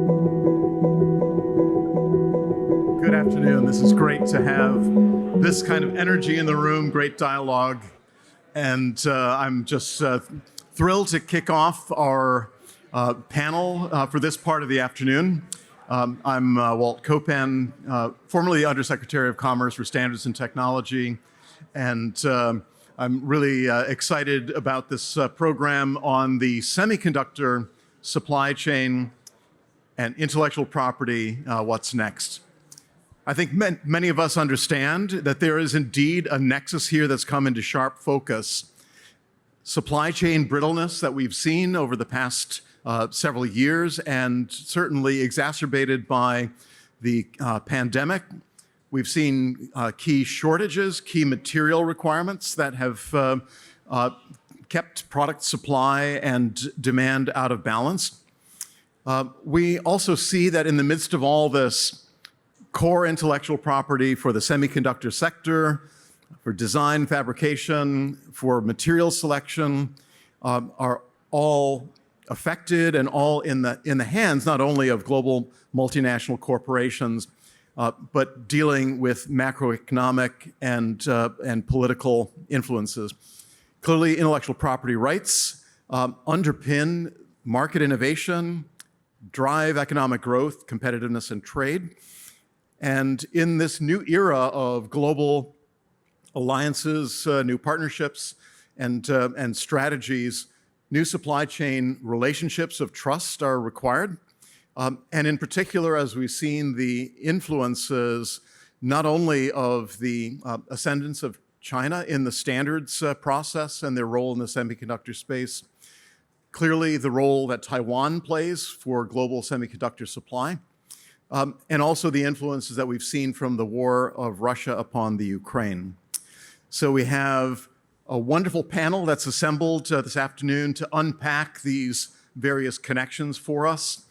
Good afternoon. This is great to have this kind of energy in the room, great dialogue. And I'm just thrilled to kick off our panel for this part of the afternoon. I'm Walt Kopan, formerly Undersecretary of Commerce for Standards and Technology. And I'm really excited about this program on the semiconductor supply chain and intellectual property, what's next. I think many of us understand that there is indeed a nexus here that's come into sharp focus. Supply chain brittleness that we've seen over the past several years, and certainly exacerbated by the pandemic. We've seen key shortages, key material requirements that have kept product supply and demand out of balance. We also see that in the midst of all this, core intellectual property for the semiconductor sector, for design, fabrication, for material selection, are all affected and all in the hands not only of global multinational corporations, but dealing with macroeconomic and political influences. Clearly, intellectual property rights underpin market innovation, drive economic growth, competitiveness, and trade. And in this new era of global alliances, new partnerships, and strategies, new supply chain relationships of trust are required. And in particular, as we've seen the influences not only of the ascendance of China in the standards process and their role in the semiconductor space, clearly the role that Taiwan plays for global semiconductor supply, and also the influences that we've seen from the war of Russia upon the Ukraine. So we have a wonderful panel that's assembled this afternoon to unpack these various connections for us.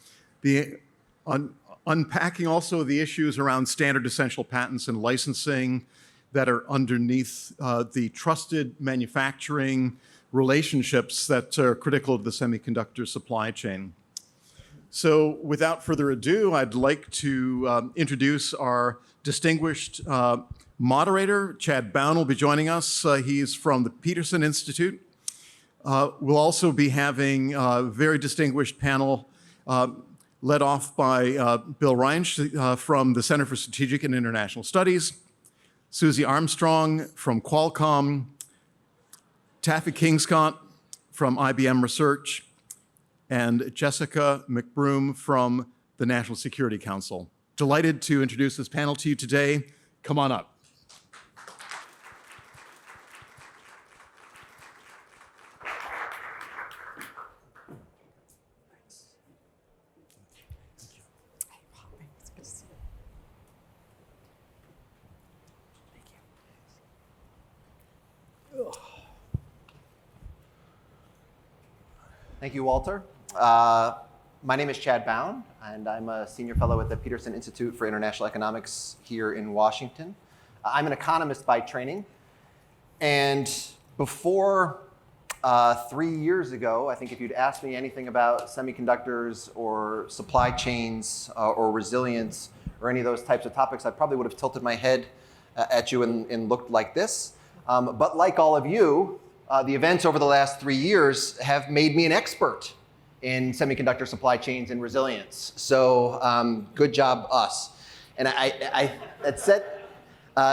Unpacking also the issues around standard essential patents and licensing that are underneath the trusted manufacturing relationships that are critical to the semiconductor supply chain. So without further ado, I'd like to introduce our distinguished moderator. Chad Bown will be joining us. He's from the Peterson Institute. We'll also be having a very distinguished panel led off by Bill Reinsch from the Center for Strategic and International Studies, Susie Armstrong from Qualcomm, Taffy Kingscott from IBM Research, and Jessica McBroom from the National Security Council. Delighted to introduce this panel to you today. Come on up. Thank you, Walter. My name is Chad Bown, and I'm a senior fellow at the Peterson Institute for International Economics here in Washington. I'm an economist by training, and before 3 years ago, I think if you'd asked me anything about semiconductors or supply chains or resilience or any of those types of topics, I probably would have tilted my head at you and looked like this. But like all of you, the events over the last 3 years have made me an expert in semiconductor supply chains and resilience. So good job, us. And that's said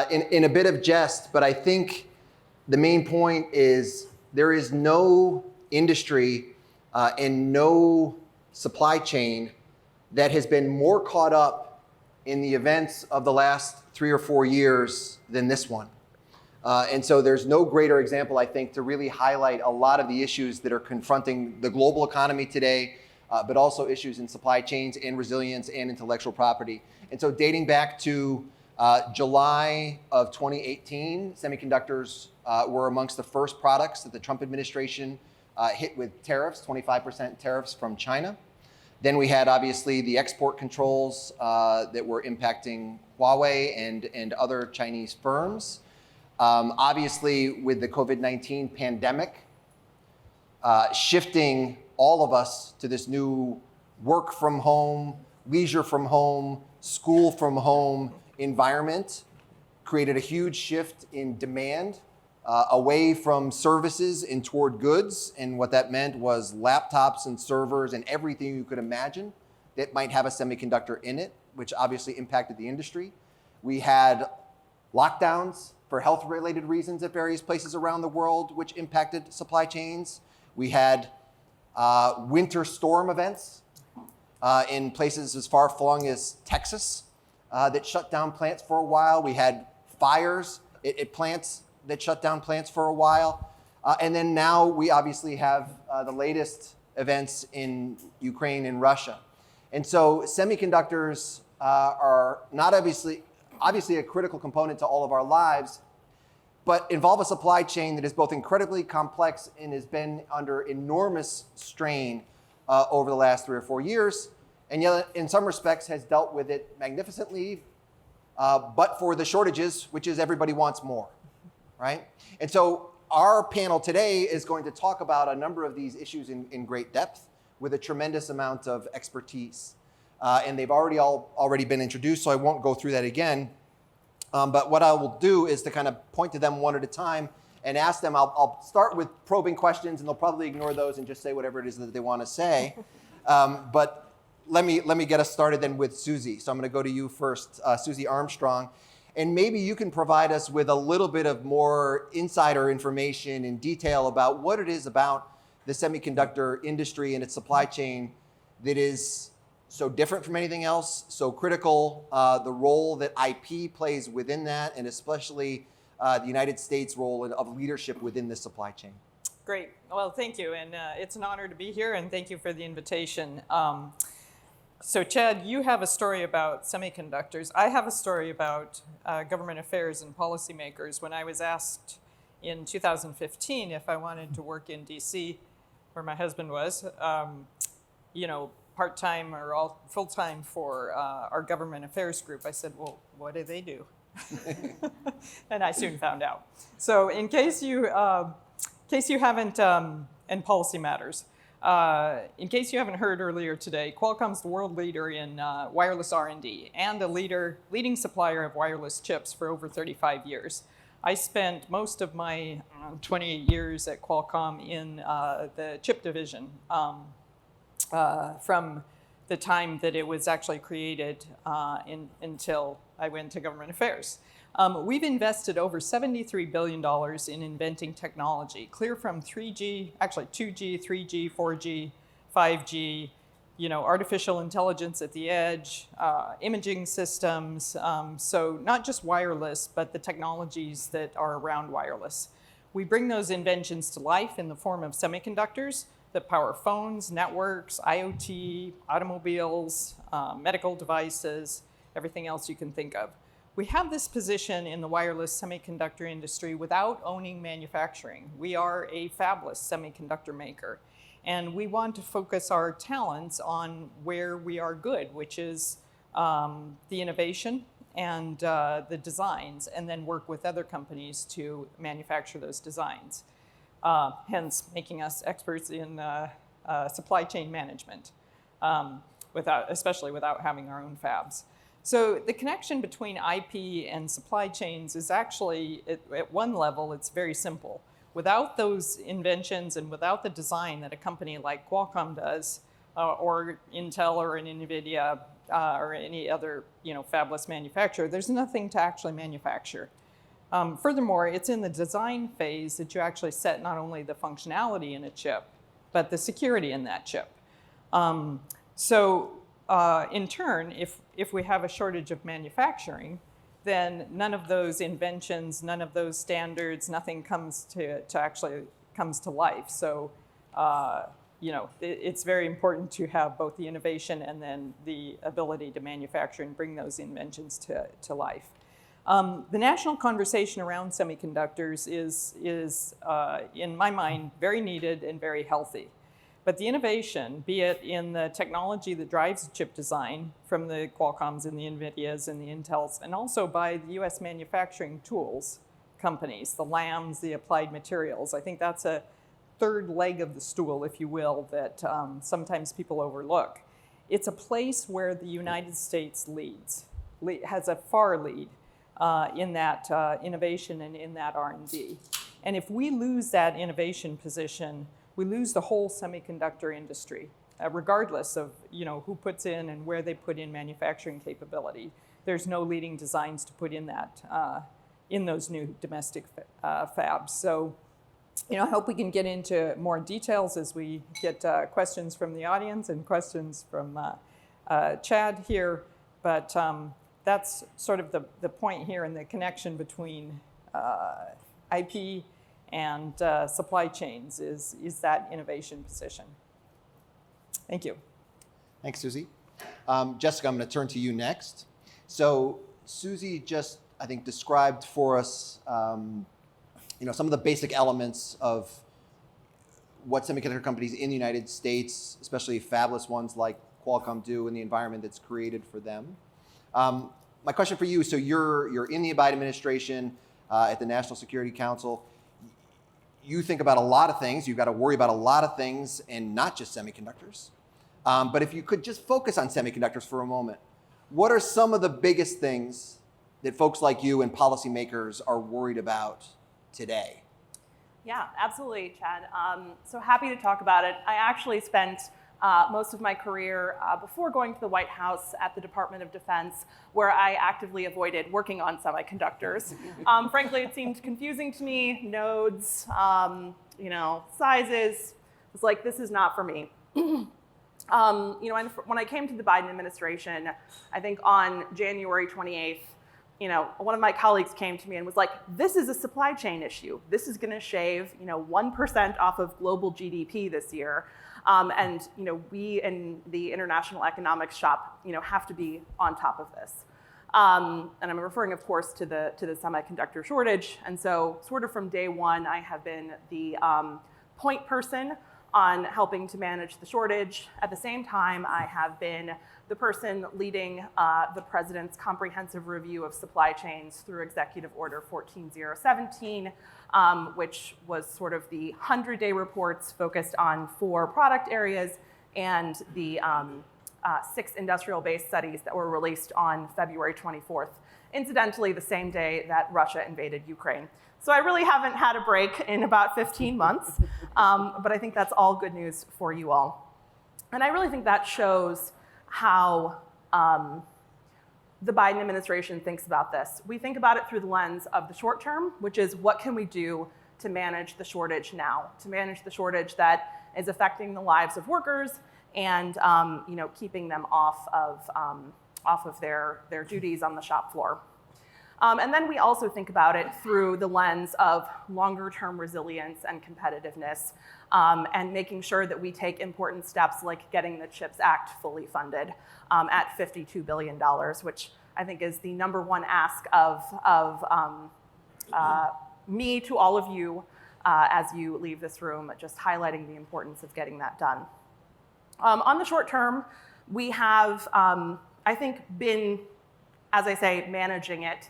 in a bit of jest, but I think the main point is there is no industry and no supply chain that has been more caught up in the events of the last 3 or 4 years than this one. And so there's no greater example, I think, to really highlight a lot of the issues that are confronting the global economy today, but also issues in supply chains and resilience and intellectual property. And so dating back to July of 2018, semiconductors were amongst the first products that the Trump administration hit with tariffs, 25% tariffs from China. Then we had, obviously, the export controls that were impacting Huawei and other Chinese firms. Obviously, with the COVID-19 pandemic, shifting all of us to this new work from home, leisure from home, school from home environment created a huge shift in demand away from services and toward goods. And what that meant was laptops and servers and everything you could imagine that might have a semiconductor in it, which obviously impacted the industry. We had lockdowns for health-related reasons at various places around the world, which impacted supply chains. We had winter storm events in places as far-flung as Texas that shut down plants for a while. We had fires at plants that shut down plants for a while. And then now we obviously have the latest events in Ukraine and Russia. And so semiconductors are not obviously a critical component to all of our lives, but involve a supply chain that is both incredibly complex and has been under enormous strain over the last 3 or 4 years, and yet in some respects has dealt with it magnificently, but for the shortages, which is everybody wants more, right? And so our panel today is going to talk about a number of these issues in great depth with a tremendous amount of expertise. And they've already been introduced, so I won't go through that again. But what I will do is to kind of point to them one at a time and ask them. I'll start with probing questions, and they'll probably ignore those and just say whatever it is that they want to say. But let me get us started then with Susie. So I'm going to go to you first, Susie Armstrong. And maybe you can provide us with a little bit of more insider information and detail about what it is about the semiconductor industry and its supply chain that is so different from anything else, so critical, the role that IP plays within that, and especially the United States' role of leadership within this supply chain. Great. Well, thank you. And it's an honor to be here, and thank you for the invitation. So Chad, you have a story about semiconductors. I have a story about government affairs and policymakers. When I was asked in 2015 if I wanted to work in DC, where my husband was, part-time or all full-time for our government affairs group, I said, well, what do they do? And I soon found out. So in case you haven't, and policy matters, in case you haven't heard earlier today, Qualcomm's the world leader in wireless R&D and a leading supplier of wireless chips for over 35 years. I spent most of my 28 years at Qualcomm in the chip division from the time that it was actually created until I went to government affairs. We've invested over $73 billion in inventing technology, clear from 2G, 3G, 4G, 5G, artificial intelligence at the edge, imaging systems, so not just wireless, but the technologies that are around wireless. We bring those inventions to life in the form of semiconductors that power phones, networks, IoT, automobiles, medical devices, everything else you can think of. We have this position in the wireless semiconductor industry without owning manufacturing. We are a fabless semiconductor maker, and we want to focus our talents on where we are good, which is the innovation and the designs, and then work with other companies to manufacture those designs. Hence making us experts in supply chain management, especially without having our own fabs. So the connection between IP and supply chains is actually, at one level, it's very simple. Without those inventions and without the design that a company like Qualcomm does, or Intel or an NVIDIA or any other fabless manufacturer, there's nothing to actually manufacture. Furthermore, it's in the design phase that you actually set not only the functionality in a chip, but the security in that chip. In turn, if we have a shortage of manufacturing, then none of those inventions, none of those standards, nothing comes to life. So, it's very important to have both the innovation and then the ability to manufacture and bring those inventions to life. The national conversation around semiconductors is in my mind, very needed and very healthy. But the innovation, be it in the technology that drives chip design from the Qualcomms and the NVIDIAs and the Intels, and also by the US manufacturing tools companies, the Lams, the Applied Materials. I think that's a third leg of the stool, if you will, that sometimes people overlook, it's a place where the United States has a far lead in that innovation and in that R&D. And if we lose that innovation position, we lose the whole semiconductor industry, regardless of who puts in and where they put in manufacturing capability. There's no leading designs to put in that in those new domestic fabs. So, I hope we can get into more details as we get questions from the audience and questions from Chad here. But that's sort of the point here, and the connection between IP and supply chains is that innovation position. Thank you. Thanks, Susie. Jessica, I'm going to turn to you next. So Susie just, I think, described for us some of the basic elements of what semiconductor companies in the United States, especially fabless ones like Qualcomm, do in the environment that's created for them. My question for you, so you're in the Biden administration at the National Security Council. You think about a lot of things. You've got to worry about a lot of things, and not just semiconductors. But if you could just focus on semiconductors for a moment, what are some of the biggest things that folks like you and policymakers are worried about today? Yeah, absolutely, Chad. So happy to talk about it. I actually spent most of my career before going to the White House at the Department of Defense, where I actively avoided working on semiconductors. Frankly, it seemed confusing to me. Nodes, sizes. It was like, this is not for me. When I came to the Biden administration, I think on January 28th, one of my colleagues came to me and was like, this is a supply chain issue. This is going to shave, 1% off of global GDP this year. And we in the international economics shop, have to be on top of this. And I'm referring, of course, to the semiconductor shortage. And so sort of from day one, I have been the point person on helping to manage the shortage. At the same time, I have been the person leading the president's comprehensive review of supply chains through Executive Order 14017, which was sort of the 100-day reports focused on 4 product areas and the 6 industrial-based studies that were released on February 24th, incidentally the same day that Russia invaded Ukraine. So I really haven't had a break in about 15 months, but I think that's all good news for you all. And I really think that shows how the Biden administration thinks about this. We think about it through the lens of the short term, which is what can we do to manage the shortage now, to manage the shortage that is affecting the lives of workers and keeping them off of their duties on the shop floor. And then we also think about it through the lens of longer-term resilience and competitiveness, and making sure that we take important steps like getting the CHIPS Act fully funded at $52 billion, which I think is the number one ask of me to all of you as you leave this room, just highlighting the importance of getting that done. On the short term, we have, I think, been, as I say, managing it.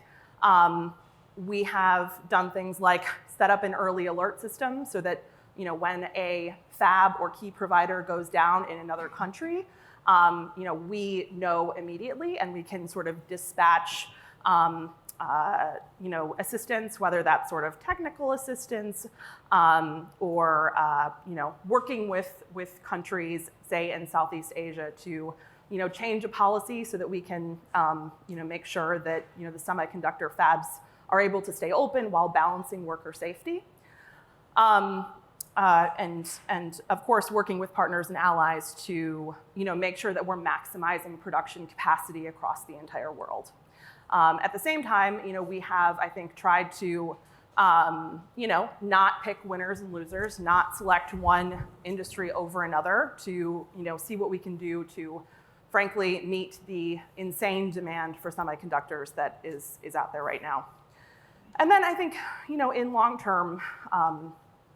We have done things like set up an early alert system so that when a fab or key provider goes down in another country, we know immediately and we can sort of dispatch assistance, whether that's sort of technical assistance or working with countries, say in Southeast Asia, to change a policy so that we can make sure that the semiconductor fabs are able to stay open while balancing worker safety. And of course, working with partners and allies to make sure that we're maximizing production capacity across the entire world. At the same time, we have, I think, tried to not pick winners and losers, not select one industry over another, to see what we can do to, frankly, meet the insane demand for semiconductors that is out there right now. And then I think, in long term,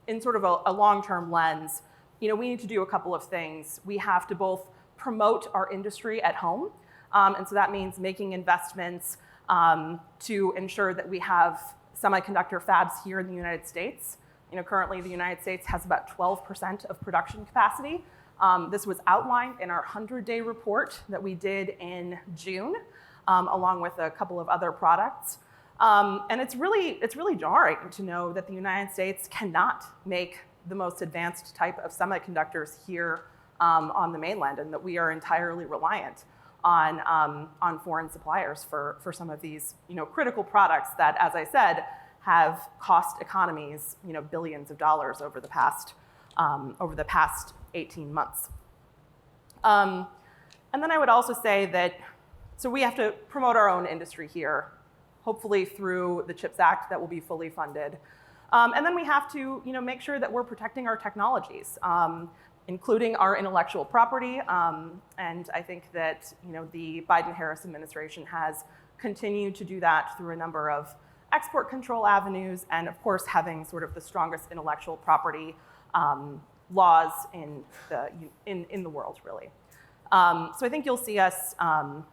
in sort of a long-term lens, we need to do a couple of things. We have to both promote our industry at home, and so that means making investments to ensure that we have semiconductor fabs here in the United States. Currently the United States has about 12% of production capacity, This was outlined in our 100-day report that we did in June, along with a couple of other products. And it's really jarring to know that the United States cannot make the most advanced type of semiconductors here on the mainland, and that we are entirely reliant on foreign suppliers for some of these critical products that, as I said, have cost economies billions of dollars over the past 18 months. And then I would also say that so we have to promote our own industry here, hopefully through the CHIPS Act that will be fully funded. And then we have to make sure that we're protecting our technologies, including our intellectual property. And I think that the Biden-Harris administration has continued to do that through a number of export control avenues, and of course having sort of the strongest intellectual property laws in the world, really. So I think you'll see us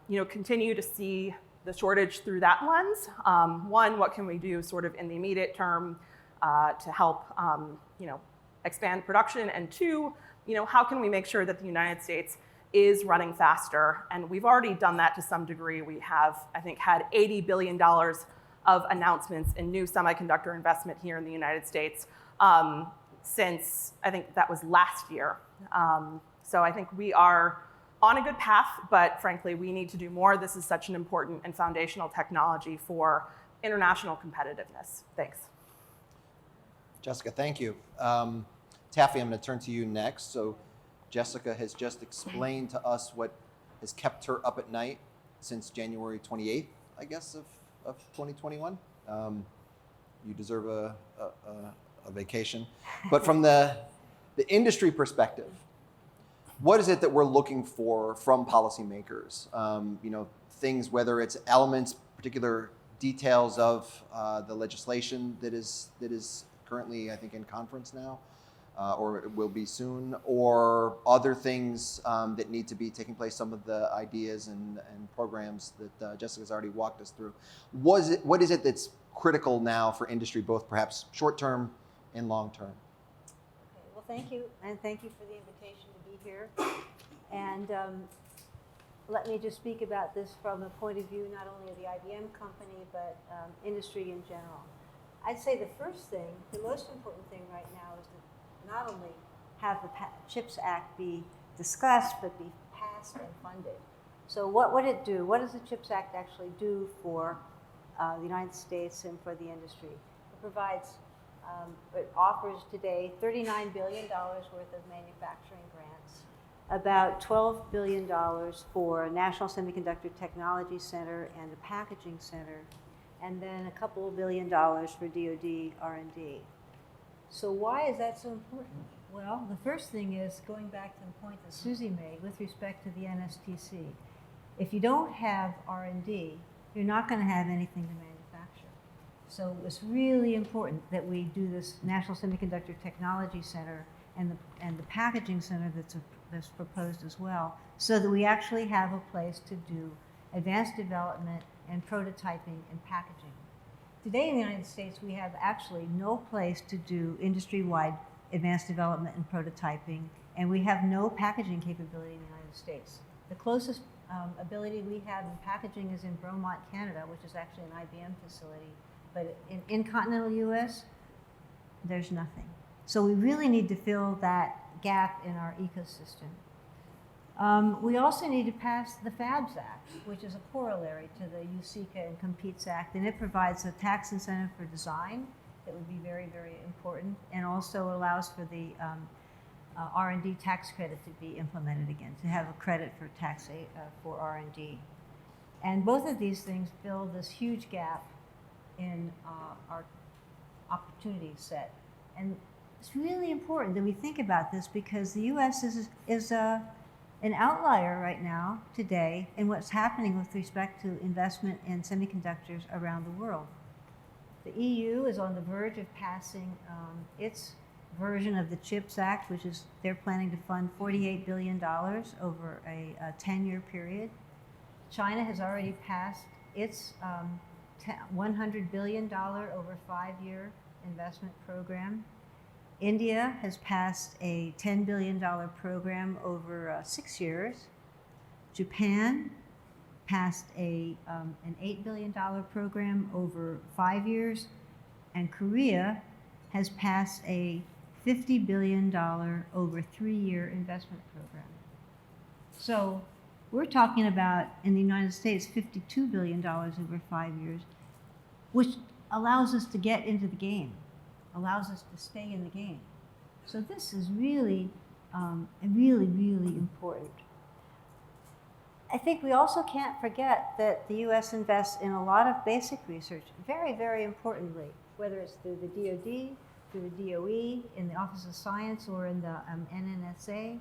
continue to see the shortage through that lens. One, what can we do sort of in the immediate term to help expand production? And two, how can we make sure that the United States is running faster? And we've already done that to some degree. We have, I think, had $80 billion of announcements in new semiconductor investment here in the United States since, I think that was last year. So I think we are on a good path, but frankly, we need to do more. This is such an important and foundational technology for international competitiveness. Thanks. Jessica, thank you. Taffy, I'm going to turn to you next. So Jessica has just explained to us what has kept her up at night since January 28th, I guess, of 2021. You deserve a vacation. But from the industry perspective, what is it that we're looking for from policymakers? Things, whether it's elements, particular details of the legislation that is currently, I think, in conference now, or it will be soon, or other things that need to be taking place, some of the ideas and programs that Jessica's already walked us through. What is it that's critical now for industry, both perhaps short-term and long-term? Okay, well, thank you, and thank you for the invitation to be here. And let me just speak about this from the point of view not only of the IBM company, but industry in general. I'd say the first thing, the most important thing right now is to not only have the CHIPS Act be discussed, but be passed and funded. So what would it do? What does the CHIPS Act actually do for the United States and for the industry? It provides, it offers today $39 billion worth of manufacturing grants, about $12 billion for National Semiconductor Technology Center and the Packaging Center, and then a couple of $1 billion for DoD R&D. So why is that so important? Well, the first thing is going back to the point that Susie made with respect to the NSTC. If you don't have R&D, you're not going to have anything to manufacture. So it's really important that we do this National Semiconductor Technology Center and the Packaging Center that's proposed as well, so that we actually have a place to do advanced development and prototyping and packaging. Today in the United States, we have actually no place to do industry-wide advanced development and prototyping, and we have no packaging capability in the United States. The closest ability we have in packaging is in Bromont, Canada, which is actually an IBM facility, but in continental US, there's nothing. So we really need to fill that gap in our ecosystem. We also need to pass the FABS Act, which is a corollary to the USICA and Competes Act, and it provides a tax incentive for design that would be very, very important, and also allows for the R&D tax credit to be implemented again, to have a credit for tax for R&D. And both of these things fill this huge gap in our opportunity set. And it's really important that we think about this, because the US is an outlier right now, today, in what's happening with respect to investment in semiconductors around the world. The EU is on the verge of passing its version of the CHIPS Act, which is they're planning to fund $48 billion over a 10-year period. China has already passed its $100 billion over 5-year investment program. India has passed a $10 billion program over 6 years. Japan passed an $8 billion program over 5 years. And Korea has passed a $50 billion over 3-year investment program. So we're talking about, in the United States, $52 billion over 5 years, which allows us to get into the game, allows us to stay in the game. So this is really, really, really important. I think we also can't forget that the US invests in a lot of basic research, very, very importantly, whether it's through the DoD, through the DOE, in the Office of Science, or in the NNSA,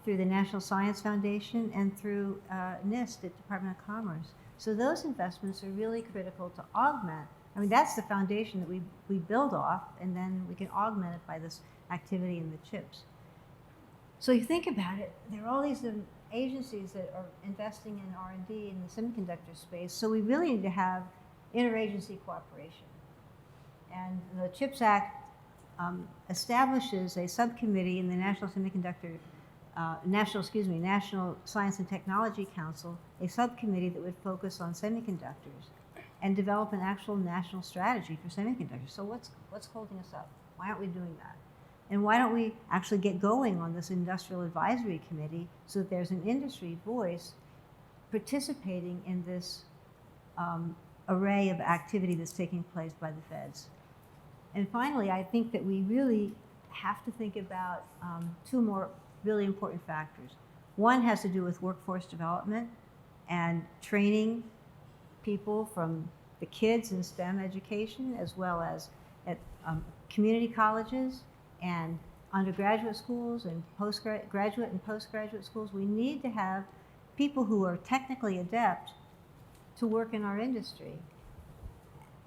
through the National Science Foundation, and through NIST at Department of Commerce. So those investments are really critical to augment. I mean, that's the foundation that we build off, and then we can augment it by this activity in the chips. So you think about it, there are all these agencies that are investing in R&D in the semiconductor space, so we really need to have interagency cooperation. And the CHIPS Act establishes a subcommittee in the National Science and Technology Council, a subcommittee that would focus on semiconductors and develop an actual national strategy for semiconductors. So what's holding us up? Why aren't we doing that? And why don't we actually get going on this industrial advisory committee so that there's an industry voice participating in this array of activity that's taking place by the feds? And finally, I think that we really have to think about 2 more really important factors. One has to do with workforce development and training people from the kids in STEM education, as well as at community colleges and undergraduate schools and graduate and postgraduate schools. We need to have people who are technically adept to work in our industry.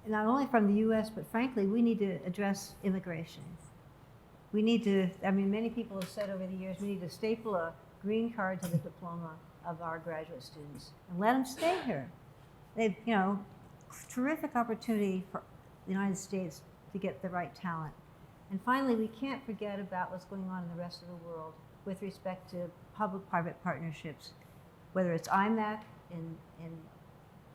Not only from the US, but frankly, we need to address immigration. We need to, I mean, many people have said over the years, we need to staple a green card to the diploma of our graduate students and let them stay here. They've, terrific opportunity for the United States to get the right talent. And finally, we can't forget about what's going on in the rest of the world with respect to public-private partnerships, whether it's Imec in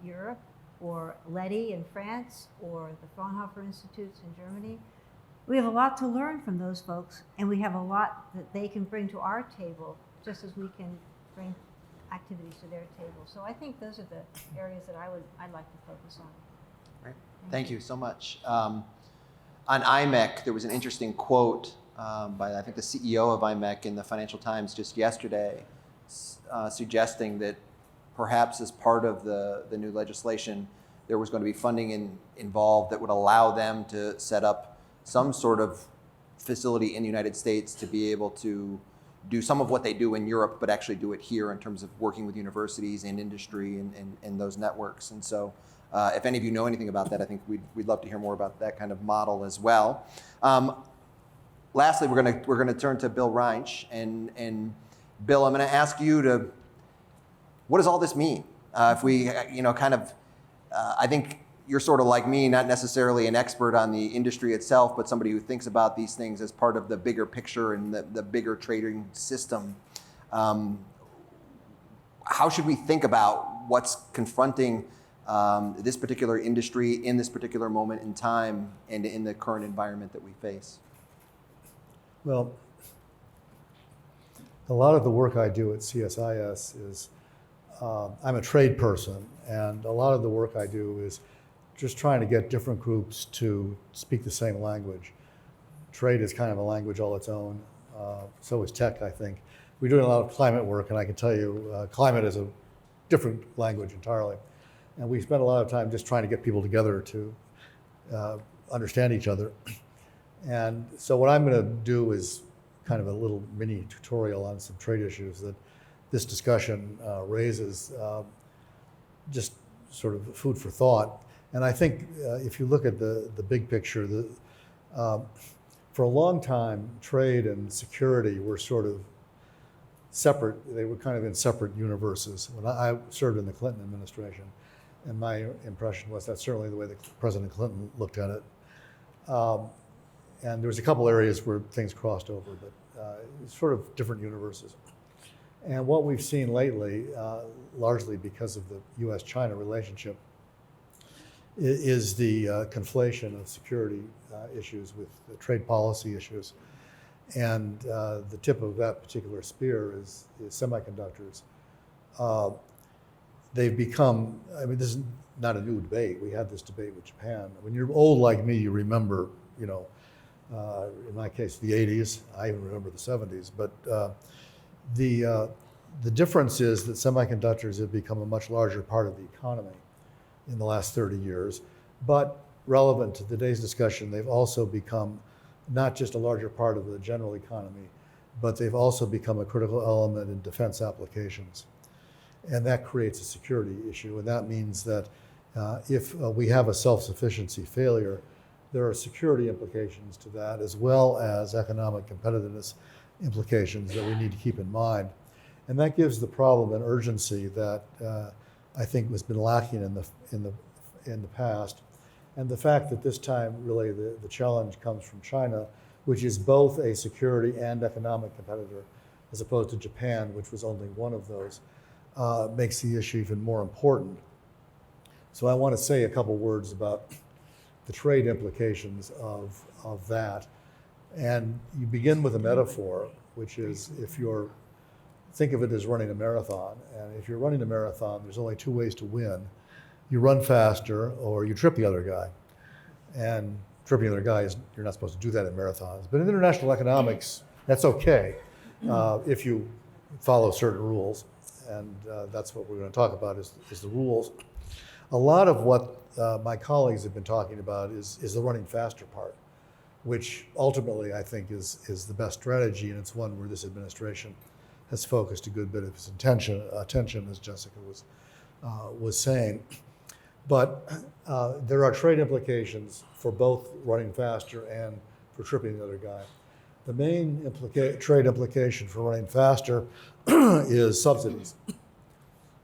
Europe, or Leti in France, or the Fraunhofer Institutes in Germany. We have a lot to learn from those folks, and we have a lot that they can bring to our table, just as we can bring activities to their table. So I think those are the areas that I'd like to focus on. Right. Thank you so much. On Imec, there was an interesting quote by, I think, the CEO of Imec in the Financial Times just yesterday, suggesting that perhaps as part of the new legislation, there was going to be funding involved that would allow them to set up some sort of facility in the United States to be able to do some of what they do in Europe, but actually do it here in terms of working with universities and industry and those networks. And so if any of you know anything about that, I think we'd love to hear more about that kind of model as well. Lastly, we're going to turn to Bill Reinsch. And Bill, I'm going to ask you to, what does all this mean? If we, I think you're sort of like me, not necessarily an expert on the industry itself, but somebody who thinks about these things as part of the bigger picture and the bigger trading system. How should we think about what's confronting this particular industry in this particular moment in time and in the current environment that we face? Well, a lot of the work I do at CSIS is, I'm a trade person, and a lot of the work I do is just trying to get different groups to speak the same language. Trade is kind of a language all its own. So is tech, I think. We're doing a lot of climate work, and I can tell you, climate is a different language entirely. And we spend a lot of time just trying to get people together to understand each other. And so what I'm going to do is kind of a little mini tutorial on some trade issues that this discussion raises, just sort of food for thought. And I think if you look at the big picture, for a long time, trade and security were sort of separate. They were kind of in separate universes. When I served in the Clinton administration, and my impression was that's certainly the way that President Clinton looked at it. And there was a couple areas where things crossed over, but it's sort of different universes. And what we've seen lately, largely because of the US-China relationship, is the conflation of security issues with the trade policy issues. And the tip of that particular spear is semiconductors. They've become, I mean, this is not a new debate. We had this debate with Japan. When you're old like me, you remember, you know, in my case, the 80s. I even remember the 70s. But the difference is that semiconductors have become a much larger part of the economy in the last 30 years. But relevant to today's discussion, they've also become not just a larger part of the general economy, but they've also become a critical element in defense applications. And that creates a security issue. And that means that if we have a self-sufficiency failure, there are security implications to that, as well as economic competitiveness implications that we need to keep in mind. And that gives the problem an urgency that I think has been lacking in the past. And the fact that this time really the challenge comes from China, which is both a security and economic competitor, as opposed to Japan, which was only one of those, makes the issue even more important. So I want to say a couple words about the trade implications of that. And you begin with a metaphor, which is think of it as running a marathon. And if you're running a marathon, there's only two ways to win. You run faster or you trip the other guy. And tripping the other guy you're not supposed to do that in marathons. But in international economics, that's okay if you follow certain rules. And that's what we're going to talk about is the rules. A lot of what my colleagues have been talking about is the running faster part, which ultimately I think is the best strategy, and it's one where this administration has focused a good bit of its attention, as Jessica was saying. But there are trade implications for both running faster and for tripping the other guy. The main trade implication for running faster is subsidies.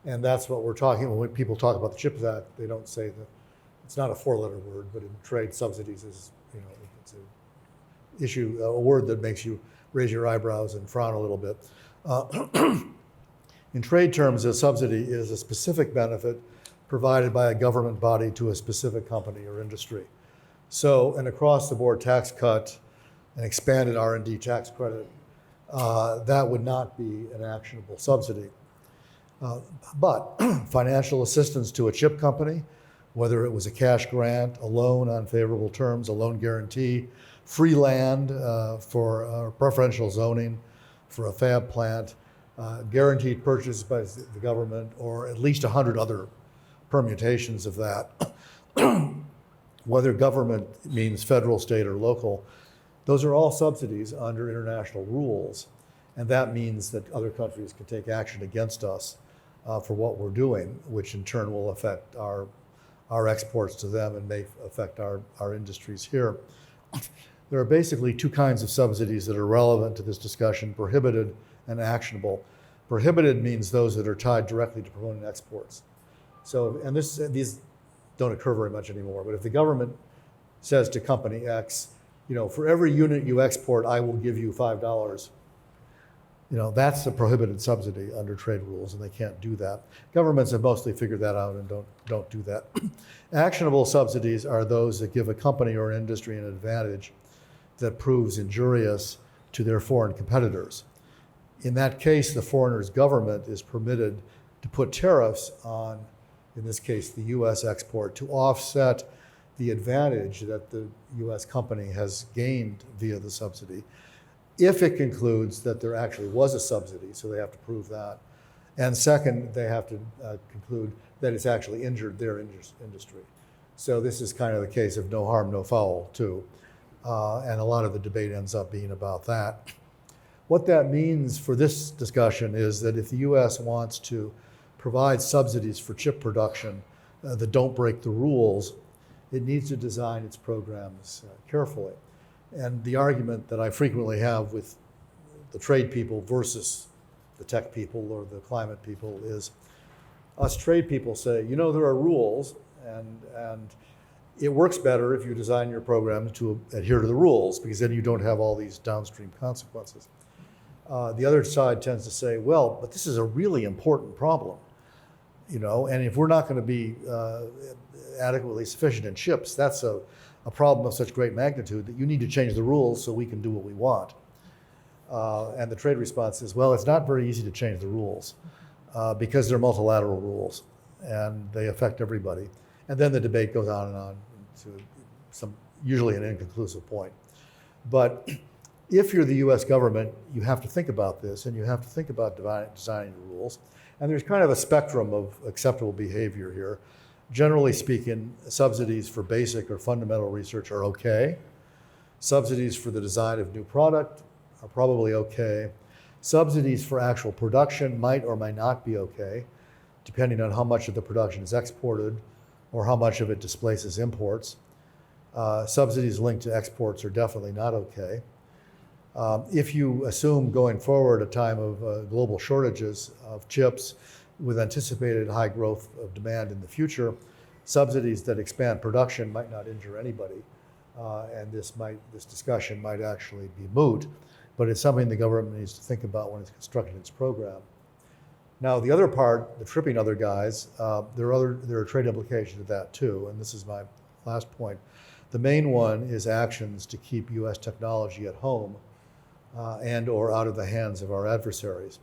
And that's what we're talking about. When people talk about the CHIPS Act, they don't say that it's not a four-letter word, but in trade, subsidies is, you know, it's an issue, a word that makes you raise your eyebrows and frown a little bit. In trade terms, a subsidy is a specific benefit provided by a government body to a specific company or industry. So an across-the-board tax cut, an expanded R&D tax credit, that would not be an actionable subsidy. But financial assistance to a chip company, whether it was a cash grant, a loan on favorable terms, a loan guarantee, free land for preferential zoning for a fab plant, guaranteed purchase by the government, or at least 100 other permutations of that, whether government means federal, state, or local, those are all subsidies under international rules. And that means that other countries can take action against us for what we're doing, which in turn will affect our exports to them and may affect our industries here. There are basically two kinds of subsidies that are relevant to this discussion: prohibited and actionable. Prohibited means those that are tied directly to promoting exports. So, and these don't occur very much anymore, but if the government says to company X, you know, for every unit you export, I will give you $5, you know, that's a prohibited subsidy under trade rules, and they can't do that. Governments have mostly figured that out and don't do that. Actionable subsidies are those that give a company or an industry an advantage that proves injurious to their foreign competitors. In that case, the foreigner's government is permitted to put tariffs on, in this case, the US export, to offset the advantage that the US company has gained via the subsidy, if it concludes that there actually was a subsidy, so they have to prove that. And second, they have to conclude that it's actually injured their industry. So this is kind of the case of no harm, no foul, too. And a lot of the debate ends up being about that. What that means for this discussion is that if the US wants to provide subsidies for chip production that don't break the rules, it needs to design its programs carefully. And the argument that I frequently have with the trade people versus the tech people or the climate people is, us trade people say, you know, there are rules, and It works better if you design your program to adhere to the rules, because then you don't have all these downstream consequences. The other side tends to say, well, but this is a really important problem, and if we're not going to be adequately sufficient in chips, that's a problem of such great magnitude that you need to change the rules so we can do what we want. And the trade response is, well, it's not very easy to change the rules because they're multilateral rules and they affect everybody. And then the debate goes on and on to usually an inconclusive point. But if you're the US government, you have to think about this, and you have to think about designing the rules. And there's kind of a spectrum of acceptable behavior here. Generally speaking, subsidies for basic or fundamental research are okay. Subsidies for the design of new product are probably okay. Subsidies for actual production might or might not be okay, depending on how much of the production is exported or how much of it displaces imports. Subsidies linked to exports are definitely not okay. If you assume going forward a time of global shortages of chips with anticipated high growth of demand in the future, subsidies that expand production might not injure anybody. And this discussion might actually be moot, but it's something the government needs to think about when it's constructing its program. Now, the other part, the tripping other guys, there are trade implications of that too, and this is my last point. The main one is actions to keep US technology at home and or out of the hands of our adversaries.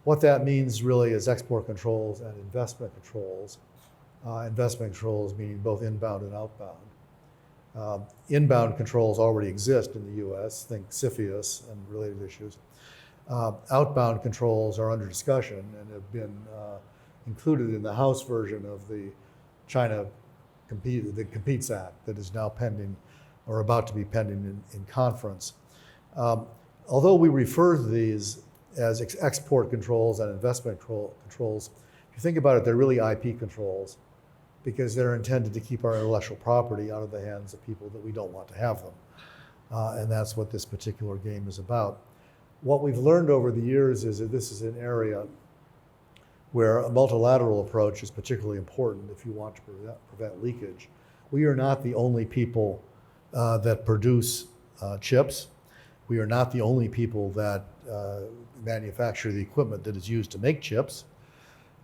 What that means really is export controls and investment controls. Investment controls meaning both inbound and outbound. Inbound controls already exist in the US, think CFIUS and related issues. Outbound controls are under discussion and have been included in the House version of the China Competes Act that is now pending or about to be pending in conference. Although we refer to these as export controls and investment controls, if you think about it, they're really IP controls because they're intended to keep our intellectual property out of the hands of people that we don't want to have them. And that's what this particular game is about. What we've learned over the years is that this is an area where a multilateral approach is particularly important if you want to prevent leakage. We are not the only people that produce chips. We are not the only people that manufacture the equipment that is used to make chips.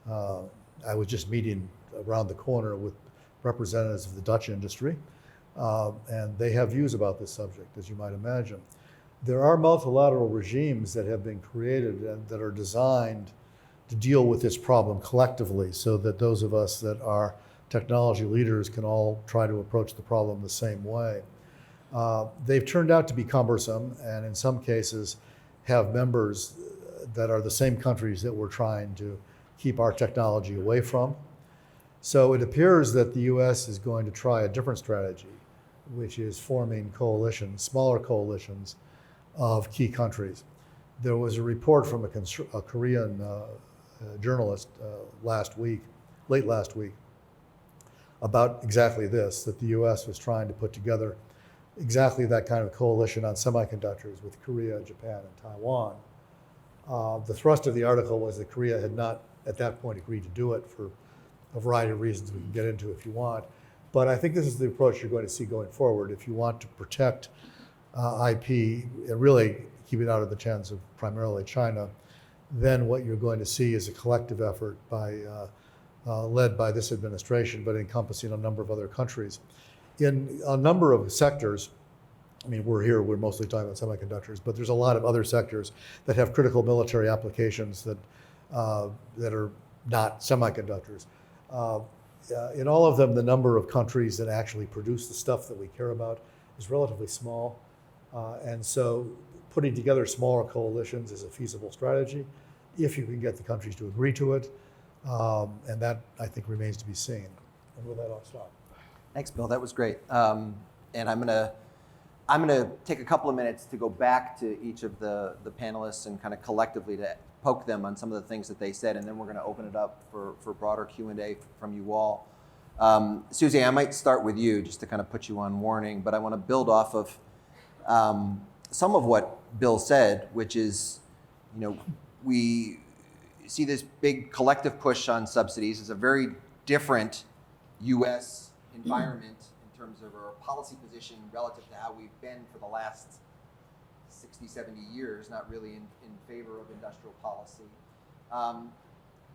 I was just meeting around the corner with representatives of the Dutch industry, and they have views about this subject, as you might imagine. There are multilateral regimes that have been created and that are designed to deal with this problem collectively so that those of us that are technology leaders can all try to approach the problem the same way. They've turned out to be cumbersome and in some cases have members that are the same countries that we're trying to keep our technology away from. So it appears that the US is going to try a different strategy, which is forming coalitions, smaller coalitions of key countries. There was a report from a Korean journalist late last week, about exactly this, that the US was trying to put together exactly that kind of coalition on semiconductors with Korea, Japan, and Taiwan. The thrust of the article was that Korea had not, at that point, agreed to do it for a variety of reasons we can get into if you want. But I think this is the approach you're going to see going forward. If you want to protect IP and really keep it out of the hands of primarily China, then what you're going to see is a collective effort led by this administration, but encompassing a number of other countries. In a number of sectors, I mean, we're mostly talking about semiconductors, but there's a lot of other sectors that have critical military applications that are not semiconductors. In all of them, the number of countries that actually produce the stuff that we care about is relatively small. And so putting together smaller coalitions is a feasible strategy if you can get the countries to agree to it. And that, I think, remains to be seen. And with that, I'll stop. Thanks, Bill. That was great. And I'm gonna take a couple of minutes to go back to each of the panelists and kind of collectively to poke them on some of the things that they said, and then we're going to open it up for broader Q&A from you all. Susie, I might start with you just to kind of put you on warning, but I want to build off of some of what Bill said, which is, we see this big collective push on subsidies as a very different U.S. environment in terms of our policy position relative to how we've been for the last 60, 70 years, not really in favor of industrial policy.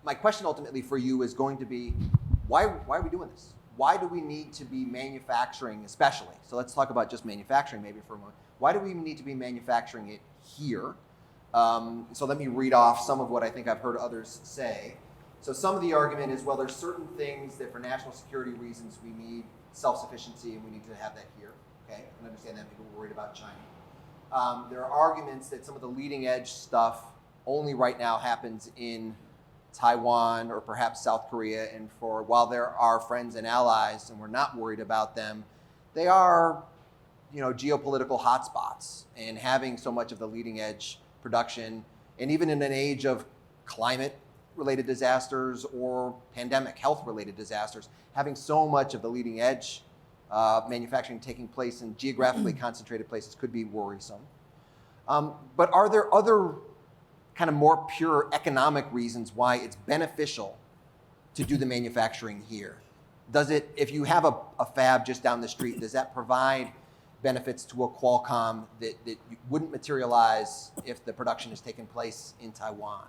My question ultimately for you is going to be, why are we doing this? Why do we need to be manufacturing, especially? So let's talk about just manufacturing maybe for a moment. Why do we need to be manufacturing it here? So let me read off some of what I think I've heard others say. So some of the argument is, well, there's certain things that for national security reasons we need self-sufficiency and we need to have that here. Okay, I can understand that people are worried about China. There are arguments that some of the leading edge stuff only right now happens in Taiwan or perhaps South Korea, and while they're our friends and allies and we're not worried about them, they are, geopolitical hotspots, and having so much of the leading edge production, and even in an age of climate related disasters or pandemic health related disasters, having so much of the leading edge manufacturing taking place in geographically concentrated places could be worrisome. But are there other kind of more pure economic reasons why it's beneficial to do the manufacturing here? Does it, if you have a fab just down the street, does that provide benefits to a Qualcomm that wouldn't materialize if the production is taking place in Taiwan?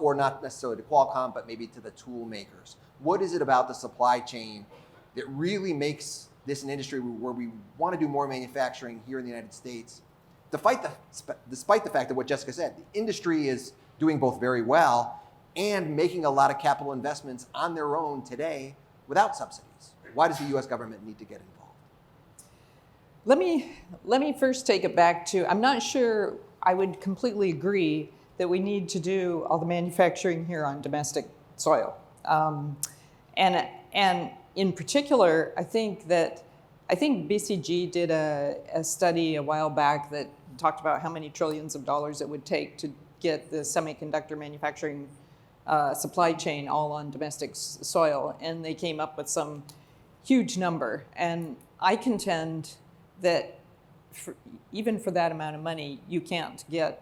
Or not necessarily to Qualcomm, but maybe to the tool makers? What is it about the supply chain that really makes this an industry where we want to do more manufacturing here in the United States, despite the fact that what Jessica said, the industry is doing both very well and making a lot of capital investments on their own today without subsidies? Why does the US government need to get involved? Let me first take it back to, I'm not sure I would completely agree that we need to do all the manufacturing here on domestic soil. And in particular, I think BCG did a study a while back that talked about how many trillions of dollars it would take to get the semiconductor manufacturing supply chain all on domestic soil, and they came up with some huge number. And I contend that even for that amount of money, you can't get,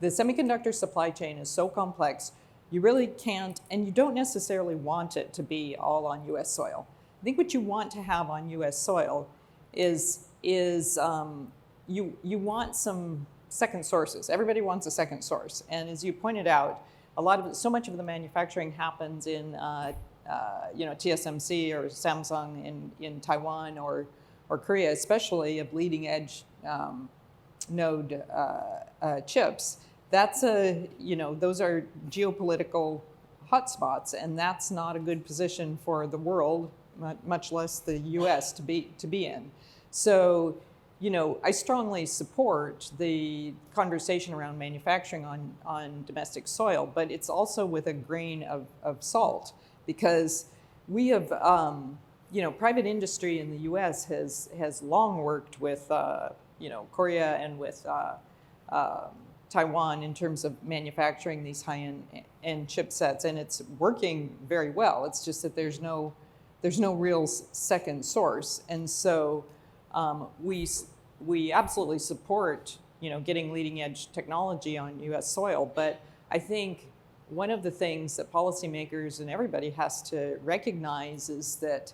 the semiconductor supply chain is so complex, you really can't, and you don't necessarily want it to be all on US soil. I think what you want to have on US soil is you want some second sources. Everybody wants a second source. And as you pointed out, so much of the manufacturing happens in TSMC or Samsung in Taiwan or Korea, especially of leading edge node chips. Those are geopolitical hotspots, and that's not a good position for the world, much less the U.S. to be in. So, I strongly support the conversation around manufacturing on domestic soil, but it's also with a grain of salt, because we have, private industry in the U.S. has long worked with, Korea and with Taiwan in terms of manufacturing these high-end chipsets, and it's working very well. It's just that there's no real second source, and so we absolutely support getting leading-edge technology on U.S. soil. But I think one of the things that policymakers and everybody has to recognize is that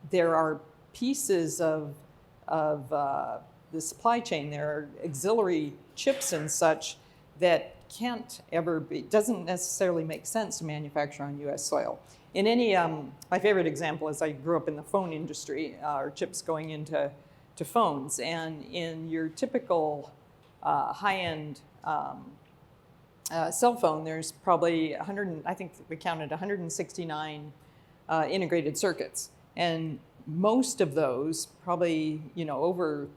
there are pieces of the supply chain, there are auxiliary chips and such that doesn't necessarily make sense to manufacture on US soil. In any, my favorite example is I grew up in the phone industry, or chips going into phones, and in your typical high-end cell phone, there's probably I think we counted 169 integrated circuits, and most of those, probably over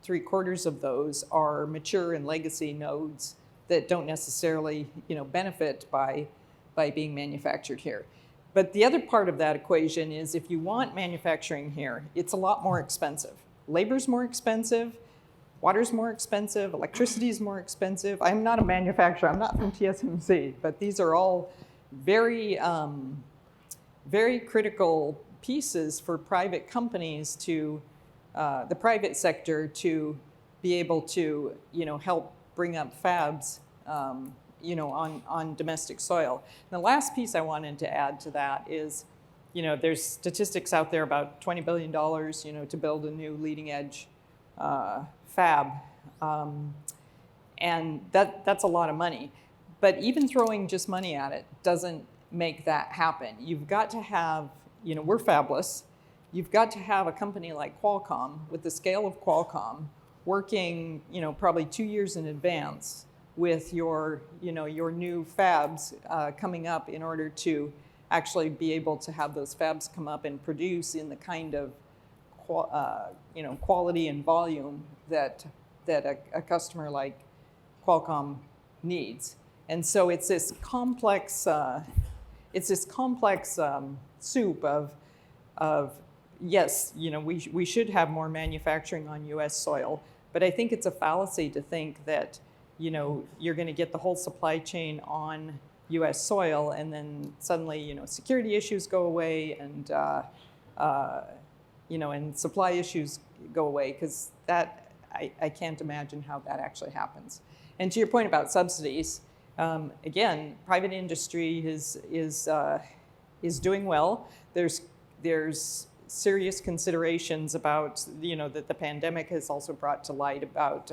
3/4 of those, are mature and legacy nodes that don't necessarily benefit by being manufactured here. But the other part of that equation is, if you want manufacturing here, it's a lot more expensive. Labor's more expensive, water's more expensive, electricity's more expensive. I'm not a manufacturer, I'm not from TSMC, but these are all very, very critical pieces for private companies to, the private sector to be able to, help bring up fabs, on domestic soil. And the last piece I wanted to add to that is, there's statistics out there about $20 billion, to build a new leading edge fab. And that's a lot of money. But even throwing just money at it doesn't make that happen. You've got to have, we're fabless. You've got to have a company like Qualcomm with the scale of Qualcomm working, probably 2 years in advance with your new fabs coming up in order to actually be able to have those fabs come up and produce in the kind of quality and volume that a customer like Qualcomm needs. And so it's this complex soup of yes, we should have more manufacturing on U.S. soil, but I think it's a fallacy to think that you're going to get the whole supply chain on U.S. soil, and then suddenly security issues go away, and and supply issues go away, because that I can't imagine how that actually happens. And to your point about subsidies, again, private industry is doing well. There's serious considerations about that the pandemic has also brought to light about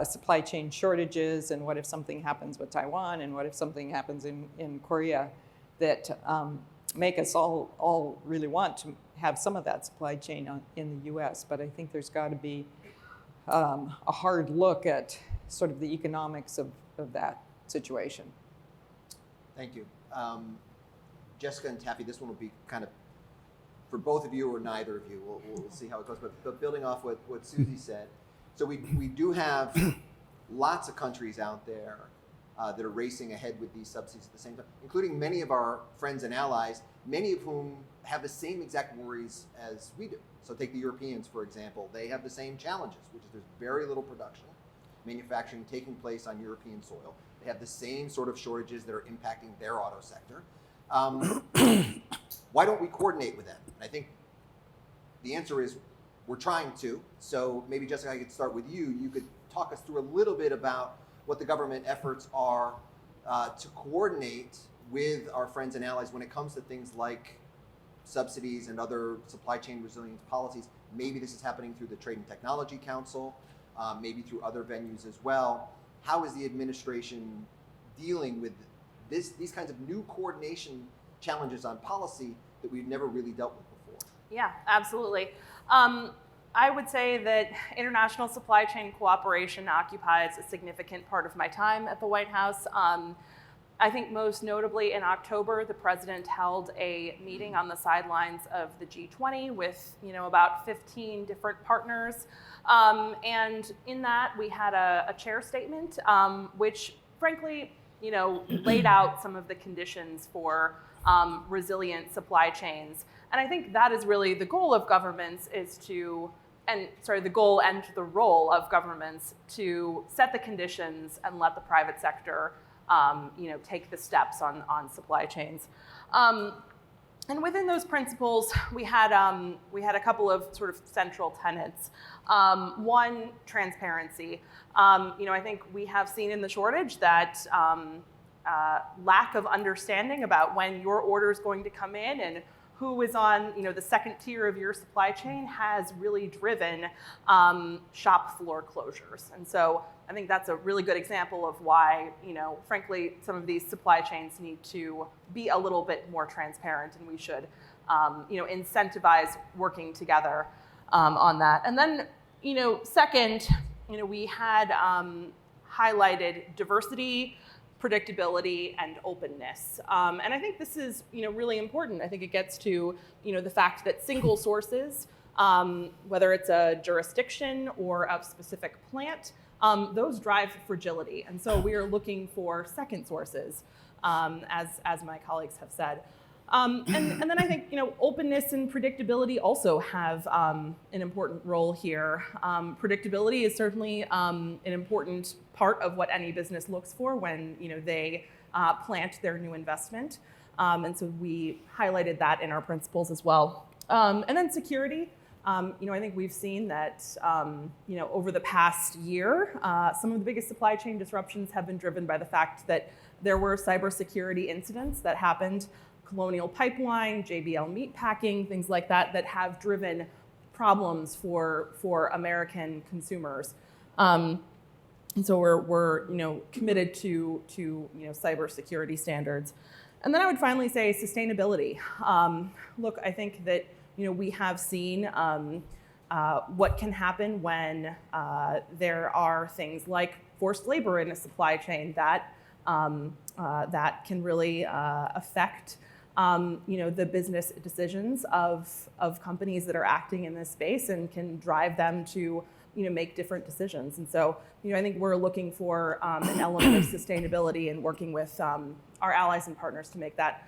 supply chain shortages, and what if something happens with Taiwan, and what if something happens in Korea, that make us all really want to have some of that supply chain in the U.S. But I think there's got to be a hard look at sort of the economics of that situation. Thank you. Jessica and Taffy, this one will be kind of for both of you or neither of you. We'll see how it goes. But building off what Susie said, so we do have lots of countries out there that are racing ahead with these subsidies at the same time, including many of our friends and allies, many of whom have the same exact worries as we do. So take the Europeans, for example. They have the same challenges, which is there's very little production, manufacturing taking place on European soil. They have the same sort of shortages that are impacting their auto sector. Why don't we coordinate with them? And I think the answer is we're trying to. So maybe, Jessica, I could start with you. You could talk us through a little bit about what the government efforts are to coordinate with our friends and allies when it comes to things like subsidies and other supply chain resilience policies. Maybe this is happening through the Trade and Technology Council, maybe through other venues as well. How is the administration dealing with these kinds of new coordination challenges on policy that we've never really dealt with before? Yeah, absolutely. I would say that international supply chain cooperation occupies a significant part of my time at the White House. I think most notably in October, the president held a meeting on the sidelines of the G20 with about 15 different partners. And in that, we had a chair statement, which frankly, laid out some of the conditions for resilient supply chains. And I think that is really the goal of governments the goal and the role of governments to set the conditions and let the private sector take the steps on supply chains. And within those principles, we had a couple of sort of central tenets. One, transparency. I think we have seen in the shortage that lack of understanding about when your order is going to come in and who is on the second tier of your supply chain has really driven shop floor closures. And so I think that's a really good example of why, frankly, some of these supply chains need to be a little bit more transparent, and we should, incentivize working together on that. And then, second, we had highlighted diversity, predictability, and openness. And I think this is, really important. I think it gets to, the fact that single sources, whether it's a jurisdiction or a specific plant, those drive fragility. And so we are looking for second sources, as my colleagues have said. And then I think, openness and predictability also have an important role here. Predictability is certainly an important part of what any business looks for when, they plant their new investment. And so we highlighted that in our principles as well. And then security. I think we've seen that, over the past year, some of the biggest supply chain disruptions have been driven by the fact that there were cybersecurity incidents that happened Colonial Pipeline, JBL Meatpacking, things like that, that have driven problems for American consumers. And so we're committed to cybersecurity standards. And then I would finally say sustainability. Look, I think that we have seen what can happen when there are things like forced labor in a supply chain that can really affect the business decisions of companies that are acting in this space and can drive them to make different decisions. And so I think we're looking for an element of sustainability and working with our allies and partners to make that.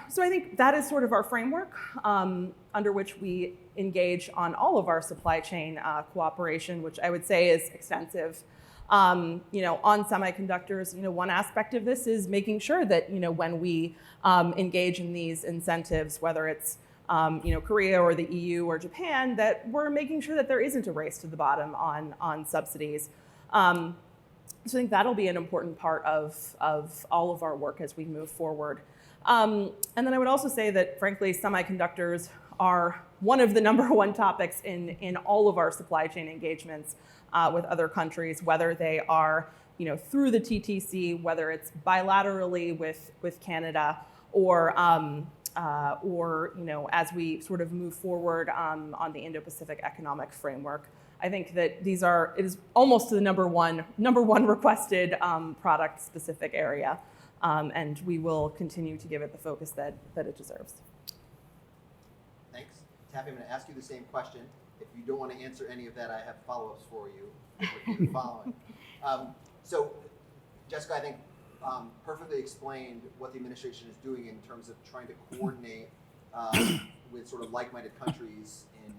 So I think that is sort of our framework under which we engage on all of our supply chain cooperation, which I would say is extensive. On semiconductors, one aspect of this is making sure that when we engage in these incentives, whether it's Korea or the EU or Japan, that we're making sure that there isn't a race to the bottom on subsidies. So I think that'll be an important part of all of our work as we move forward. And then I would also say that, frankly, semiconductors are one of the #1 topics in all of our supply chain engagements with other countries, whether they are through the TTC, whether it's bilaterally with Canada, or as we sort of move forward on the Indo-Pacific Economic Framework. I think that it is almost the number one requested product-specific area, and we will continue to give it the focus that it deserves. Thanks. Taffy, I'm going to ask you the same question. If you don't want to answer any of that, I have follow-ups for you. The following. So, Jessica, I think perfectly explained what the administration is doing in terms of trying to coordinate with sort of like-minded countries in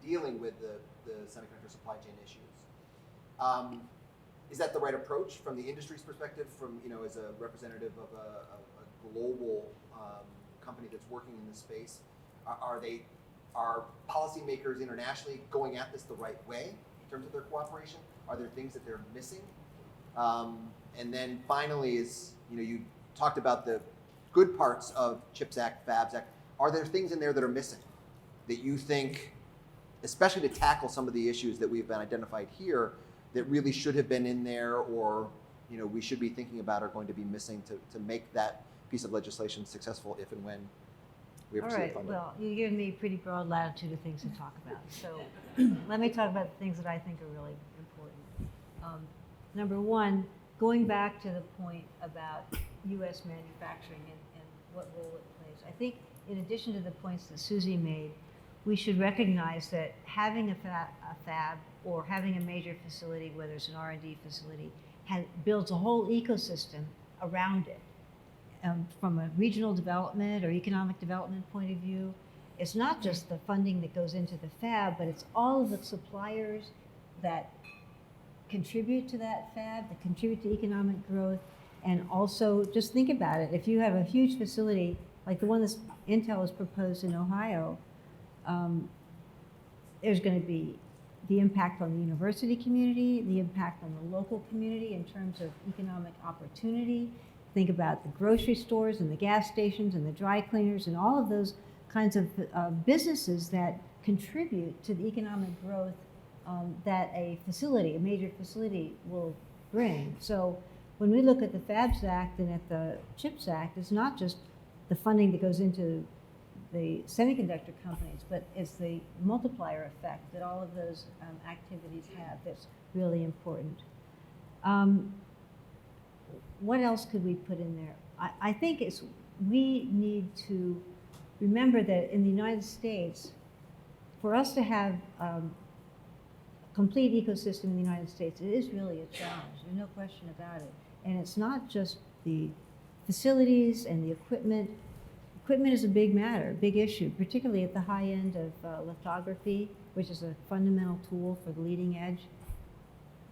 dealing with the semiconductor supply chain issues. Is that the right approach from the industry's perspective, from as a representative of a global company that's working in this space? Are policymakers internationally going at this the right way in terms of their cooperation? Are there things that they're missing? And then finally, you talked about the good parts of CHIPS Act, FABS Act. Are there things in there that are missing that you think, especially to tackle some of the issues that we've been identified here, that really should have been in there, or we should be thinking about are going to be missing to make that piece of legislation successful if and when we ever see it funded? Well, you give me pretty broad latitude of things to talk about. So let me talk about the things that I think are really important. Number one, going back to the point about U.S. manufacturing and what role it plays. I think in addition to the points that Susie made, we should recognize that having a fab or having a major facility, whether it's an R&D facility, builds a whole ecosystem around it. From a regional development or economic development point of view, it's not just the funding that goes into the fab, but it's all of the suppliers that contribute to that fab, that contribute to economic growth. And also, just think about it. If you have a huge facility, like the one that Intel has proposed in Ohio, there's going to be the impact on the university community, the impact on the local community in terms of economic opportunity. Think about the grocery stores and the gas stations and the dry cleaners and all of those kinds of businesses that contribute to the economic growth that a major facility will bring. So when we look at the FABS Act and at the CHIPS Act, it's not just the funding that goes into the semiconductor companies, but it's the multiplier effect that all of those activities have that's really important. What else could we put in there? I think we need to remember that in the United States, for us to have a complete ecosystem in the United States, it is really a challenge. There's no question about it. And it's not just the facilities and the equipment. Equipment is a big matter, big issue, particularly at the high end of lithography, which is a fundamental tool for the leading edge.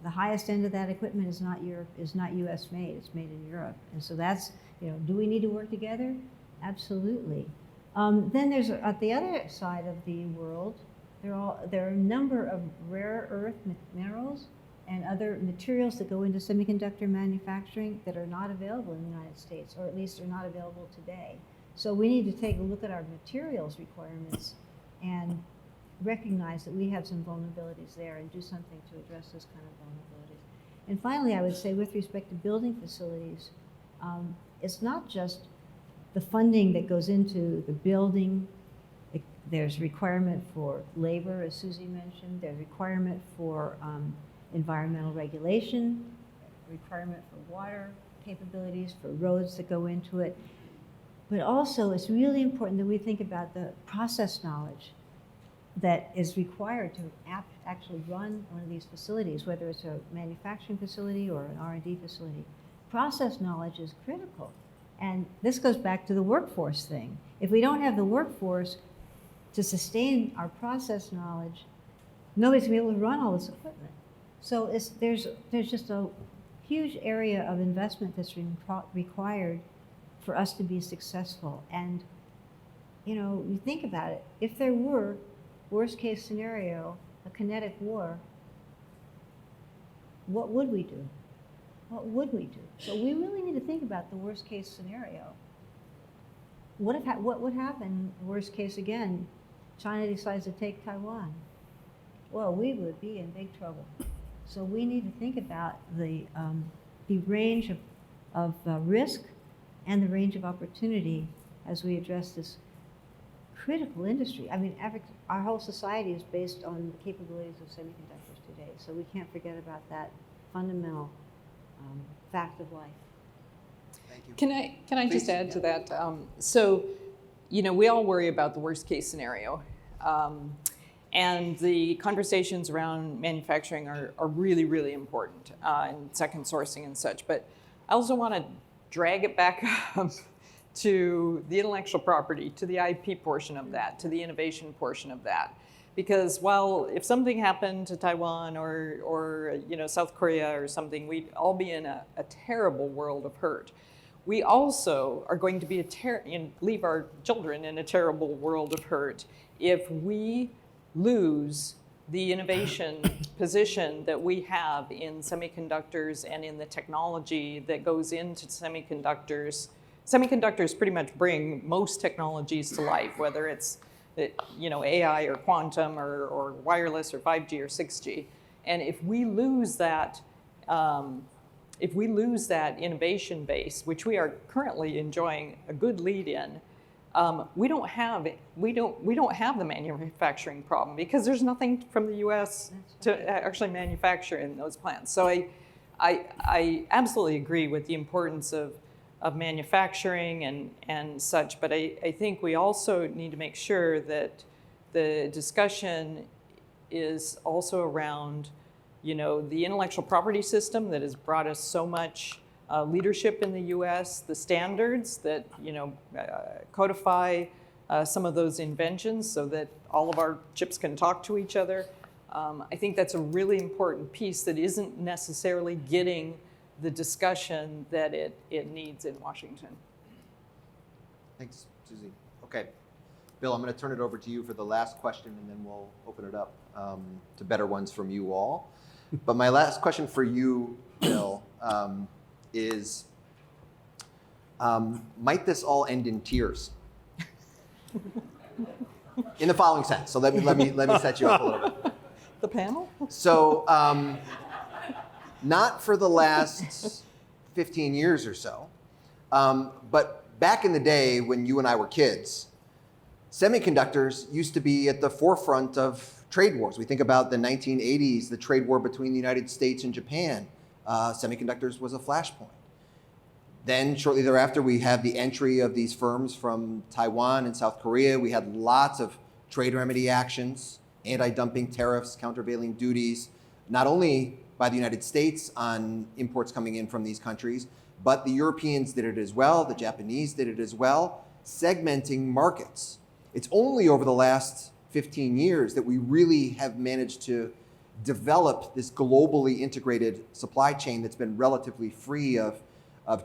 The highest end of that equipment is not U.S. made; it's made in Europe, and so that's do we need to work together? Absolutely. Then there's at the other side of the world, there are a number of rare earth minerals and other materials that go into semiconductor manufacturing that are not available in the United States, or at least are not available today. So we need to take a look at our materials requirements and recognize that we have some vulnerabilities there and do something to address those kind of vulnerabilities. And finally, I would say with respect to building facilities, it's not just the funding that goes into the building. There's requirement for labor, as Susie mentioned. There's requirement for environmental regulation, requirement for water capabilities, for roads that go into it. But also, it's really important that we think about the process knowledge that is required to actually run one of these facilities, whether it's a manufacturing facility or an R&D facility. Process knowledge is critical. And this goes back to the workforce thing. If we don't have the workforce to sustain our process knowledge, nobody's going to be able to run all this equipment. So there's just a huge area of investment that's required for us to be successful. And, you know, you think about it, if there were, worst case scenario, a kinetic war, what would we do? What would we do? So we really need to think about the worst case scenario. What would happen, worst case again, China decides to take Taiwan? Well, we would be in big trouble. So we need to think about the range of risk and the range of opportunity as we address this critical industry. I mean, our whole society is based on the capabilities of semiconductors today, so we can't forget about that fundamental fact of life. Thank you. Can I just add to that? So, you know, we all worry about the worst case scenario. And the conversations around manufacturing are really, really important, and second sourcing and such. But I also want to drag it back up to the intellectual property, to the IP portion of that, to the innovation portion of that. Because while if something happened to Taiwan or you know, South Korea or something, we'd all be in a terrible world of hurt. We also are going to be leave our children in a terrible world of hurt if we lose the innovation position that we have in semiconductors and in the technology that goes into semiconductors. Semiconductors pretty much bring most technologies to life, whether it's you know, AI or quantum or wireless or 5G or 6G. And if we lose that, innovation base, which we are currently enjoying a good lead in, we don't have the manufacturing problem because there's nothing from the U.S. to actually manufacture in those plants. So I absolutely agree with the importance of manufacturing and such, but I think we also need to make sure that the discussion is also around, you know, the intellectual property system that has brought us so much leadership in the U.S., the standards that, you know, codify some of those inventions so that all of our chips can talk to each other. I think that's a really important piece that isn't necessarily getting the discussion that it needs in Washington. Thanks, Susie. Okay, Bill, I'm going to turn it over to you for the last question, and then we'll open it up to better ones from you all. But my last question for you, Bill, is might this all end in tears? In the following sense. So let me set you up a little bit. The panel? So not for the last 15 years or so, but back in the day when you and I were kids, semiconductors used to be at the forefront of trade wars. We think about the 1980s, the trade war between the United States and Japan. Semiconductors was a flashpoint. Then shortly thereafter, we have the entry of these firms from Taiwan and South Korea. We had lots of trade remedy actions, anti-dumping tariffs, countervailing duties, not only by the United States on imports coming in from these countries, but the Europeans did it as well, the Japanese did it as well, segmenting markets. It's only over the last 15 years that we really have managed to develop this globally integrated supply chain that's been relatively free of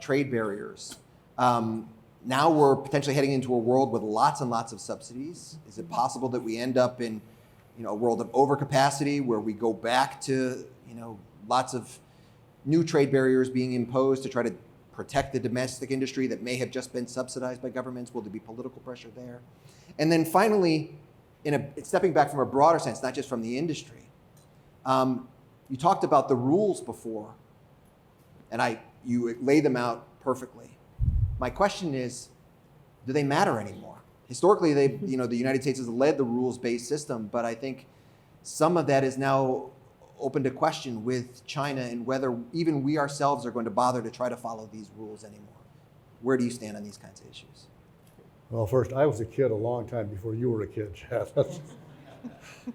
trade barriers. Now we're potentially heading into a world with lots and lots of subsidies. Is it possible that we end up in, a world of overcapacity where we go back to, lots of new trade barriers being imposed to try to protect the domestic industry that may have just been subsidized by governments? Will there be political pressure there? And then finally, stepping back from a broader sense, not just from the industry, you talked about the rules before, and you laid them out perfectly. My question is, do they matter anymore? Historically, the United States has led the rules-based system, but I think some of that is now open to question with China and whether even we ourselves are going to bother to try to follow these rules anymore. Where do you stand on these kinds of issues? Well, first, I was a kid a long time before you were a kid, Chad.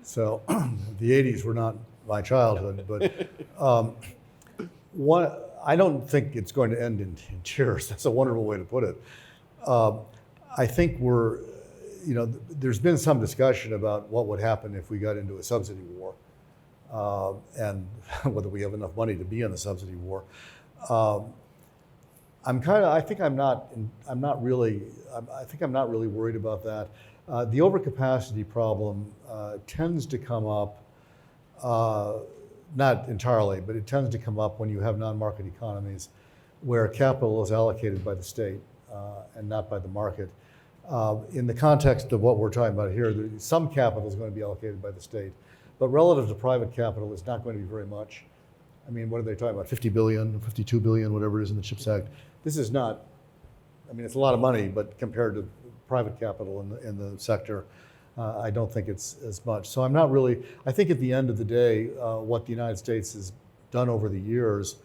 So the 80s were not my childhood, but I don't think it's going to end in tears. That's a wonderful way to put it. I think there's been some discussion about what would happen if we got into a subsidy war, and whether we have enough money to be in a subsidy war. I think I'm not really worried about that. The overcapacity problem tends to come up, not entirely, but it tends to come up when you have non-market economies where capital is allocated by the state and not by the market. In the context of what we're talking about here, some capital is going to be allocated by the state, but relative to private capital, it's not going to be very much. I mean, what are they talking about? 50 billion, 52 billion, whatever it is in the CHIPS Act. This is not, I mean, it's a lot of money, but compared to private capital in the sector, I don't think it's as much. So I'm not really, I think at the end of the day, what the United States has done over the years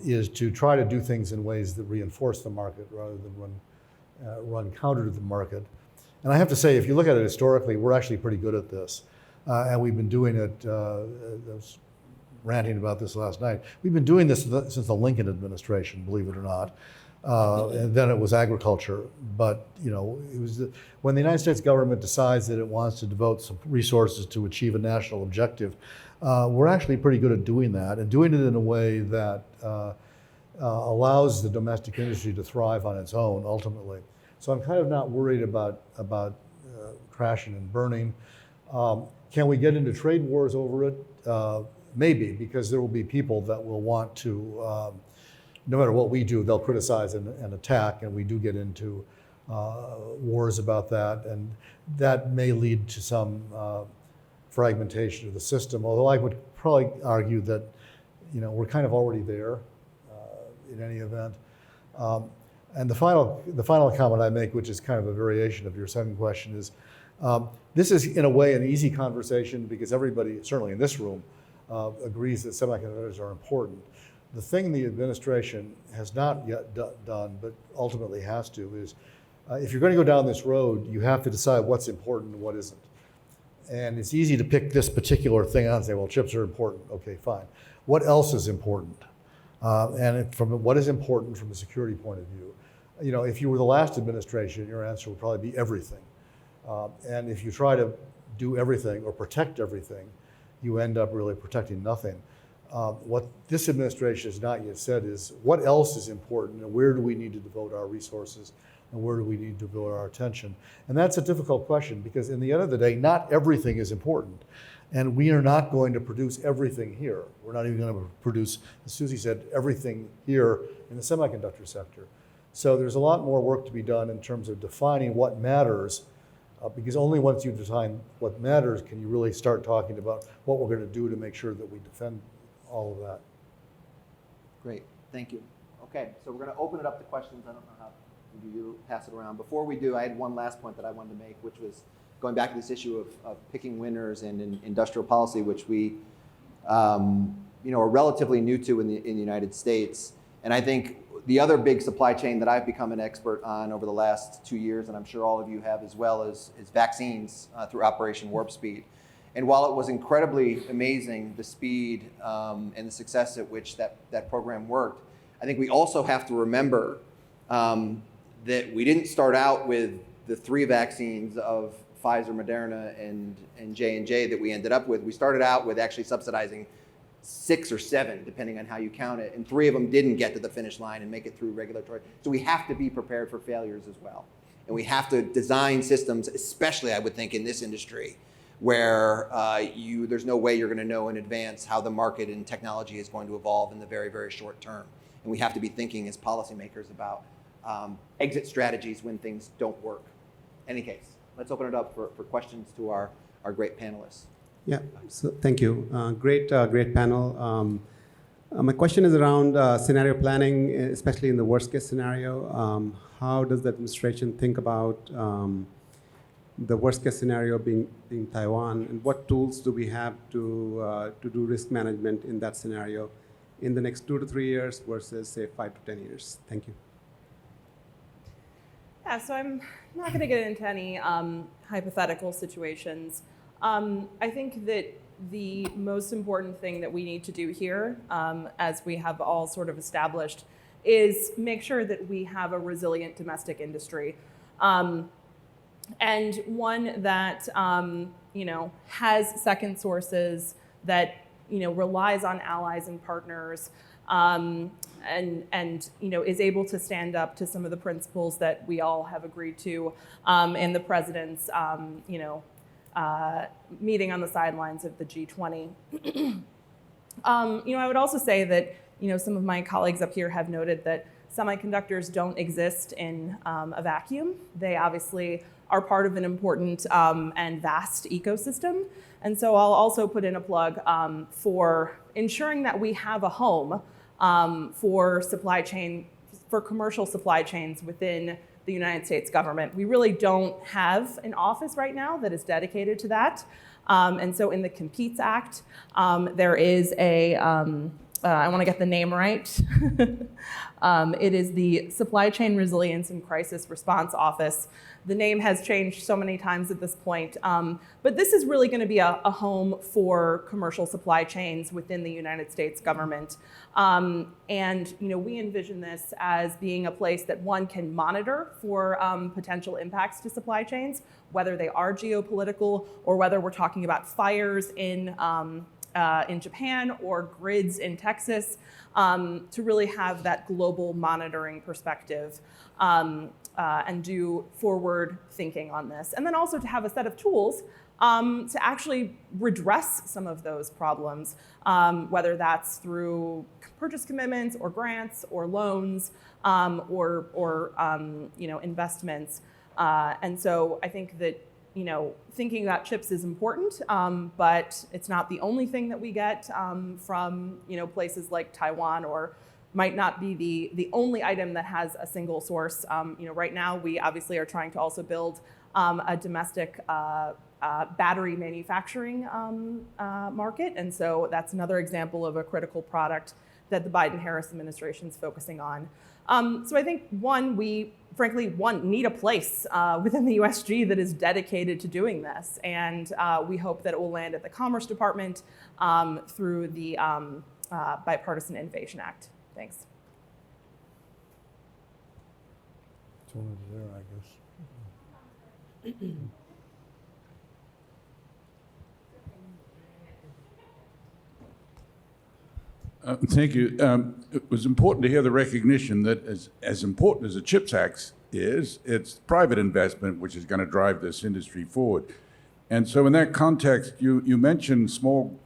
is to try to do things in ways that reinforce the market rather than run counter to the market. And I have to say, if you look at it historically, we're actually pretty good at this. And we've been doing it, I was ranting about this last night. We've been doing this since the Lincoln administration, believe it or not. And then it was agriculture. But it was when the United States government decides that it wants to devote some resources to achieve a national objective, we're actually pretty good at doing that and doing it in a way that allows the domestic industry to thrive on its own ultimately. So I'm kind of not worried about crashing and burning. Can we get into trade wars over it? Maybe, because there will be people that will want to, no matter what we do, they'll criticize and attack, and we do get into wars about that, and that may lead to some fragmentation of the system, although I would probably argue that we're kind of already there in any event. And the final comment I make, which is kind of a variation of your second question, is this is in a way an easy conversation because everybody, certainly in this room, agrees that semiconductors are important. The thing the administration has not yet done, but ultimately has to, is if you're going to go down this road, you have to decide what's important and what isn't. And it's easy to pick this particular thing out and say, well, chips are important. Okay, fine. What else is important? From what is important from a security point of view? If you were the last administration, your answer would probably be everything. And if you try to do everything or protect everything, you end up really protecting nothing. What this administration has not yet said is what else is important and where do we need to devote our resources and where do we need to devote our attention? And that's a difficult question because in the end of the day, not everything is important. And we are not going to produce everything here. We're not even going to produce, as Susie said, everything here in the semiconductor sector. So there's a lot more work to be done in terms of defining what matters, because only once you define what matters can you really start talking about what we're going to do to make sure that we defend all of that. Great, thank you. Okay, so we're going to open it up to questions. I don't know how you pass it around. Before we do, I had one last point that I wanted to make, which was going back to this issue of picking winners and in industrial policy, which we are relatively new to in the United States. And I think the other big supply chain that I've become an expert on over the last 2 years, and I'm sure all of you have as well, is vaccines through Operation Warp Speed. And while it was incredibly amazing, the speed and the success at which that program worked, I think we also have to remember that we didn't start out with the 3 vaccines of Pfizer, Moderna, and J&J that we ended up with. We started out with actually subsidizing 6 or 7, depending on how you count it, and 3 of them didn't get to the finish line and make it through regulatory. So we have to be prepared for failures as well. And we have to design systems, especially I would think in this industry, where there's no way you're going to know in advance how the market and technology is going to evolve in the very, very short term. And we have to be thinking as policymakers about exit strategies when things don't work. In any case, let's open it up for questions to our great panelists. Yeah, so thank you. Great panel. My question is around scenario planning, especially in the worst case scenario. How does the administration think about the worst case scenario being Taiwan, and what tools do we have to do risk management in that scenario in the next 2 to 3 years versus say 5 to 10 years? Thank you. Yeah, so I'm not going to get into any hypothetical situations. I think that the most important thing that we need to do here, as we have all sort of established, is make sure that we have a resilient domestic industry. And one that has second sources, that relies on allies and partners, and is able to stand up to some of the principles that we all have agreed to in the president's meeting on the sidelines of the G20. I would also say that some of my colleagues up here have noted that semiconductors don't exist in a vacuum. They obviously are part of an important and vast ecosystem. And so I'll also put in a plug for ensuring that we have a home for commercial supply chains within the United States government. We really don't have an office right now that is dedicated to that. And so in the Competes Act, there is I want to get the name right. It is the Supply Chain Resilience and Crisis Response Office. The name has changed so many times at this point, but this is really going to be a home for commercial supply chains within the United States government. And we envision this as being a place that one can monitor for potential impacts to supply chains, whether they are geopolitical or whether we're talking about fires in Japan or grids in Texas, to really have that global monitoring perspective and do forward thinking on this. And then also to have a set of tools to actually redress some of those problems, whether that's through purchase commitments or grants or loans or investments. And so I think that thinking about chips is important, but it's not the only thing that we get from places like Taiwan, or might not be the only item that has a single source. Right now we obviously are trying to also build a domestic battery manufacturing market, and so that's another example of a critical product that the Biden-Harris administration is focusing on. So I think we frankly need a place within the USG that is dedicated to doing this. And we hope that it will land at the Commerce Department through the Bipartisan Innovation Act. Thanks. It's only there, I guess. Thank you. It was important to hear the recognition that as important as the CHIPS Act is, it's private investment which is going to drive this industry forward. And so in that context, you mentioned small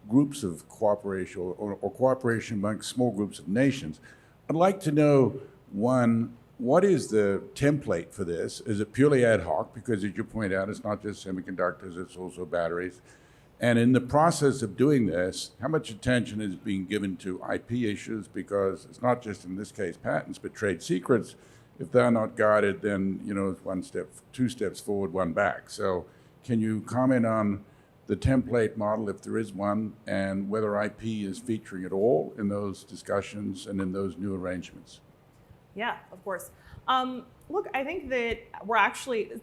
groups of cooperation or cooperation amongst small groups of nations. I'd like to know, one, what is the template for this? Is it purely ad hoc? Because as you point out, it's not just semiconductors, it's also batteries. And in the process of doing this, how much attention is being given to IP issues? Because it's not just, in this case, patents, but trade secrets. If they're not guarded, then it's 1 step, 2 steps forward, 1 back. So can you comment on the template model, if there is one, and whether IP is featuring at all in those discussions and in those new arrangements? Yeah, of course. Look, I think that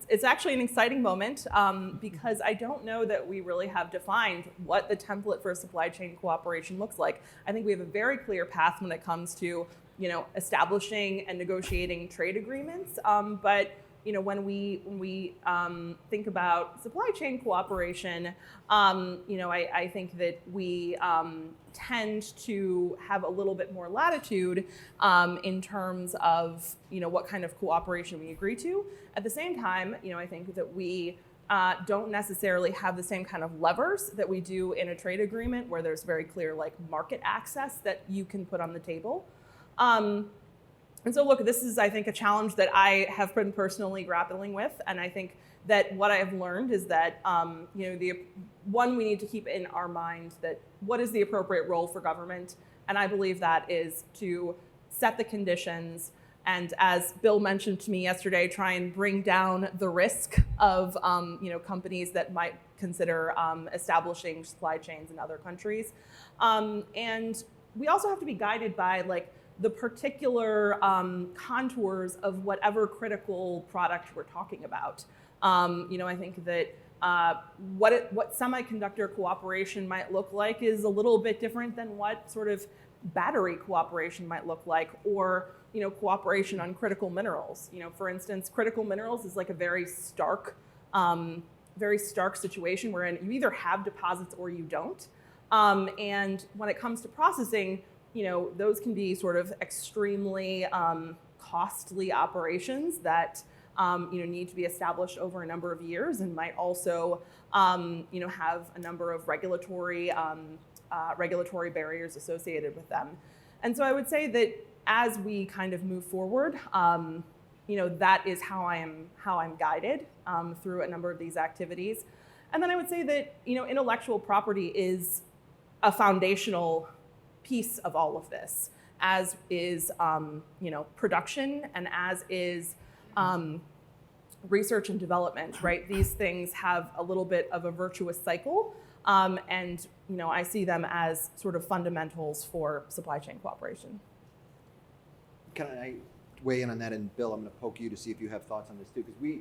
it's actually an exciting moment because I don't know that we really have defined what the template for supply chain cooperation looks like. I think we have a very clear path when it comes to establishing and negotiating trade agreements. But when we think about supply chain cooperation, I think that we tend to have a little bit more latitude in terms of what kind of cooperation we agree to. At the same time, I think that we don't necessarily have the same kind of levers that we do in a trade agreement, where there's very clear like market access that you can put on the table. And so look, this is, I think, a challenge that I have been personally grappling with. And I think that what I have learned is that, we need to keep in our mind that what is the appropriate role for government? And I believe that is to set the conditions, and as Bill mentioned to me yesterday, try and bring down the risk of companies that might consider establishing supply chains in other countries. And we also have to be guided by like the particular contours of whatever critical product we're talking about. I think that what semiconductor cooperation might look like is a little bit different than what sort of battery cooperation might look like, or cooperation on critical minerals. For instance, critical minerals is like a very stark situation wherein you either have deposits or you don't. And when it comes to processing, those can be sort of extremely costly operations that need to be established over a number of years, and might also have a number of regulatory barriers associated with them. And so I would say that as we kind of move forward, that is how I'm guided through a number of these activities. And then I would say that intellectual property is a foundational piece of all of this, as is production, and as is research and development, right? These things have a little bit of a virtuous cycle, and I see them as sort of fundamentals for supply chain cooperation. Can I weigh in on that? And Bill, I'm going to poke you to see if you have thoughts on this too, because we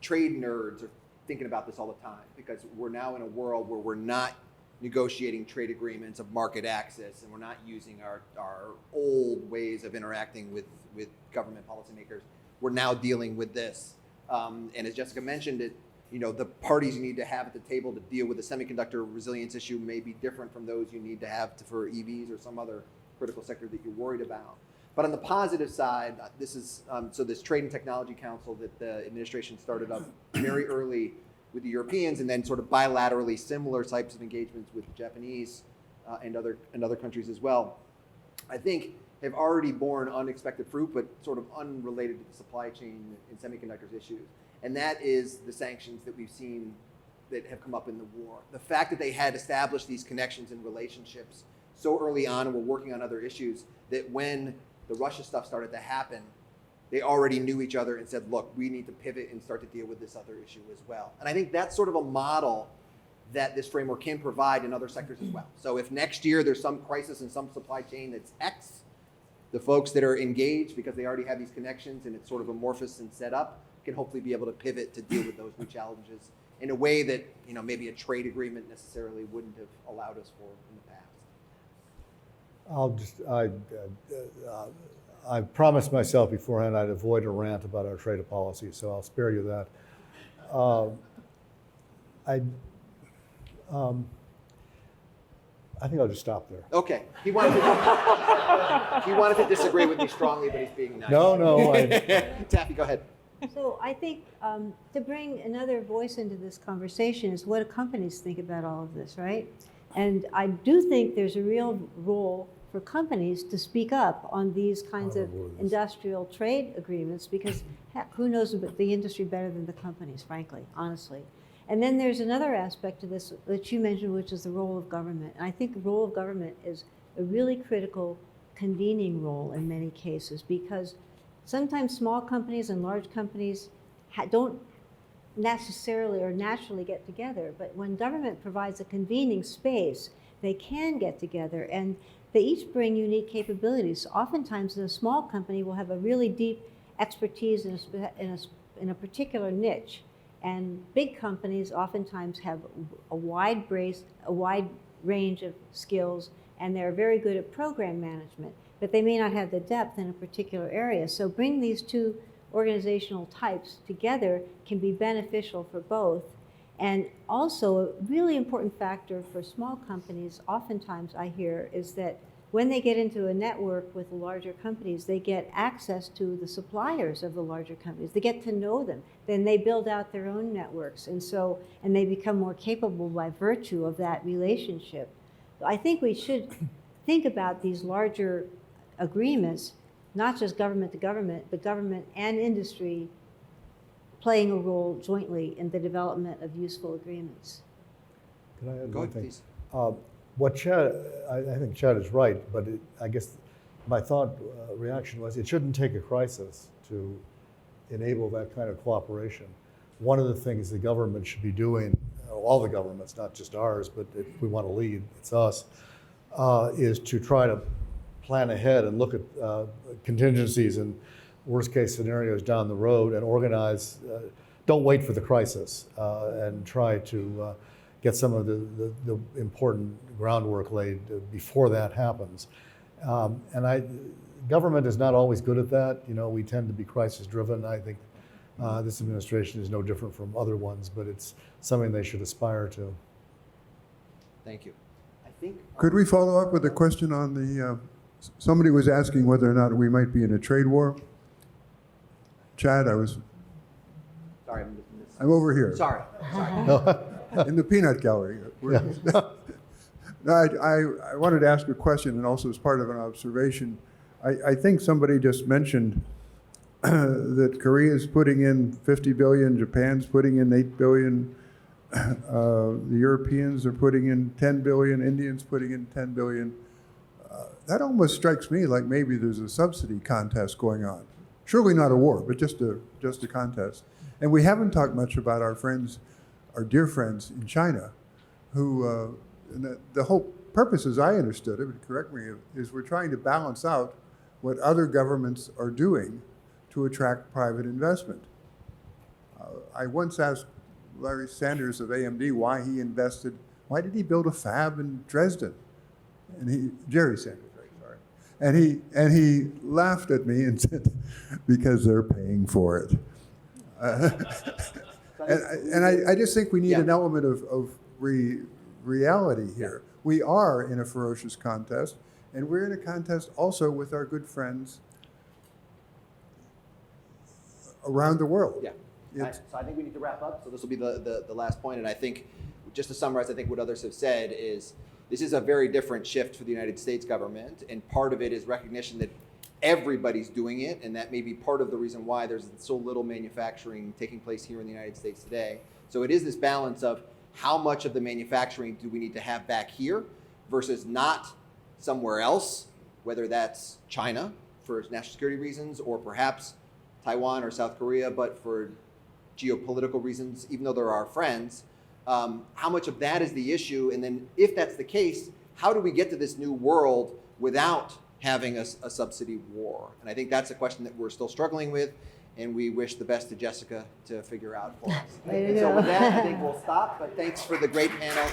trade nerds are thinking about this all the time, because we're now in a world where we're not negotiating trade agreements of market access, and we're not using our old ways of interacting with government policymakers. We're now dealing with this. And as Jessica mentioned, the parties you need to have at the table to deal with the semiconductor resilience issue may be different from those you need to have for EVs or some other critical sector that you're worried about. But on the positive side, this is this Trade and Technology Council that the administration started up very early with the Europeans, and then sort of bilaterally similar types of engagements with the Japanese and other countries as well, I think have already borne unexpected fruit, but sort of unrelated to the supply chain and semiconductors issues. And that is the sanctions that we've seen that have come up in the war. The fact that they had established these connections and relationships so early on, and were working on other issues, that when the Russia stuff started to happen, they already knew each other and said, look, we need to pivot and start to deal with this other issue as well. And I think that's sort of a model that this framework can provide in other sectors as well. So if next year there's some crisis in some supply chain that's X, the folks that are engaged, because they already have these connections and it's sort of amorphous and set up, can hopefully be able to pivot to deal with those new challenges in a way that maybe a trade agreement necessarily wouldn't have allowed us for in the past. I promised myself beforehand I'd avoid a rant about our trade policy, so I'll spare you that. I think I'll just stop there. Okay. He wanted to disagree with me strongly, but he's being nice. No. Taffy, go ahead. So I think to bring another voice into this conversation is what do companies think about all of this, right? And I do think there's a real role for companies to speak up on these kinds of industrial trade agreements, because heck, who knows about the industry better than the companies, frankly, honestly. And then there's another aspect to this that you mentioned, which is the role of government. And I think the role of government is a really critical convening role in many cases, because sometimes small companies and large companies don't necessarily or naturally get together, but when government provides a convening space, they can get together, and they each bring unique capabilities. Oftentimes, a small company will have a really deep expertise in a particular niche, and big companies oftentimes have a wide range of skills, and they're very good at program management, but they may not have the depth in a particular area. So bring these two organizational types together can be beneficial for both. And also a really important factor for small companies, oftentimes I hear, is that when they get into a network with larger companies, they get access to the suppliers of the larger companies. They get to know them. Then they build out their own networks. And they become more capable by virtue of that relationship. So I think we should think about these larger agreements, not just government to government, but government and industry playing a role jointly in the development of useful agreements. Can I add Go one ahead, thing? please. What Chad, I think Chad is right, but I guess my reaction was it shouldn't take a crisis to enable that kind of cooperation. One of the things the government should be doing, all the governments, not just ours, but if we want to lead, it's us, is to try to plan ahead and look at contingencies and worst case scenarios down the road and organize, don't wait for the crisis and try to get some of the important groundwork laid before that happens. Government is not always good at that. You know, we tend to be crisis driven. I think this administration is no different from other ones, but it's something they should aspire to. Thank you. I think. Could we follow up with a question on the, somebody was asking whether or not we might be in a trade war. Chad, Sorry, I'm over here. Sorry. In the peanut gallery. No, I wanted to ask a question, and also as part of an observation. I think somebody just mentioned that Korea is putting in 50 billion, Japan's putting in 8 billion, the Europeans are putting in 10 billion, Indians putting in 10 billion. That almost strikes me like maybe there's a subsidy contest going on. Surely not a war, but just a contest. And we haven't talked much about our friends, our dear friends in China, who, the whole purpose, as I understood it, but correct me, is we're trying to balance out what other governments are doing to attract private investment. I once asked Larry Sanders of AMD why did he build a fab in Dresden? And Jerry Sanders, right, sorry. And he laughed at me and said, because they're paying for it. And I just think we need an element of reality here. We are in a ferocious contest, and we're in a contest also with our good friends around the world. Yeah. So I think we need to wrap up. So this will be the last point. And I think, just to summarize, I think what others have said is this is a very different shift for the United States government. And part of it is recognition that everybody's doing it. And that may be part of the reason why there's so little manufacturing taking place here in the United States today. So it is this balance of how much of the manufacturing do we need to have back here versus not somewhere else, whether that's China for national security reasons or perhaps Taiwan or South Korea, but for geopolitical reasons, even though they're our friends, how much of that is the issue? And then if that's the case, how do we get to this new world without having a subsidy war? And I think that's a question that we're still struggling with, and we wish the best to Jessica to figure out for us. And so with that, I think we'll stop, but thanks for the great panel.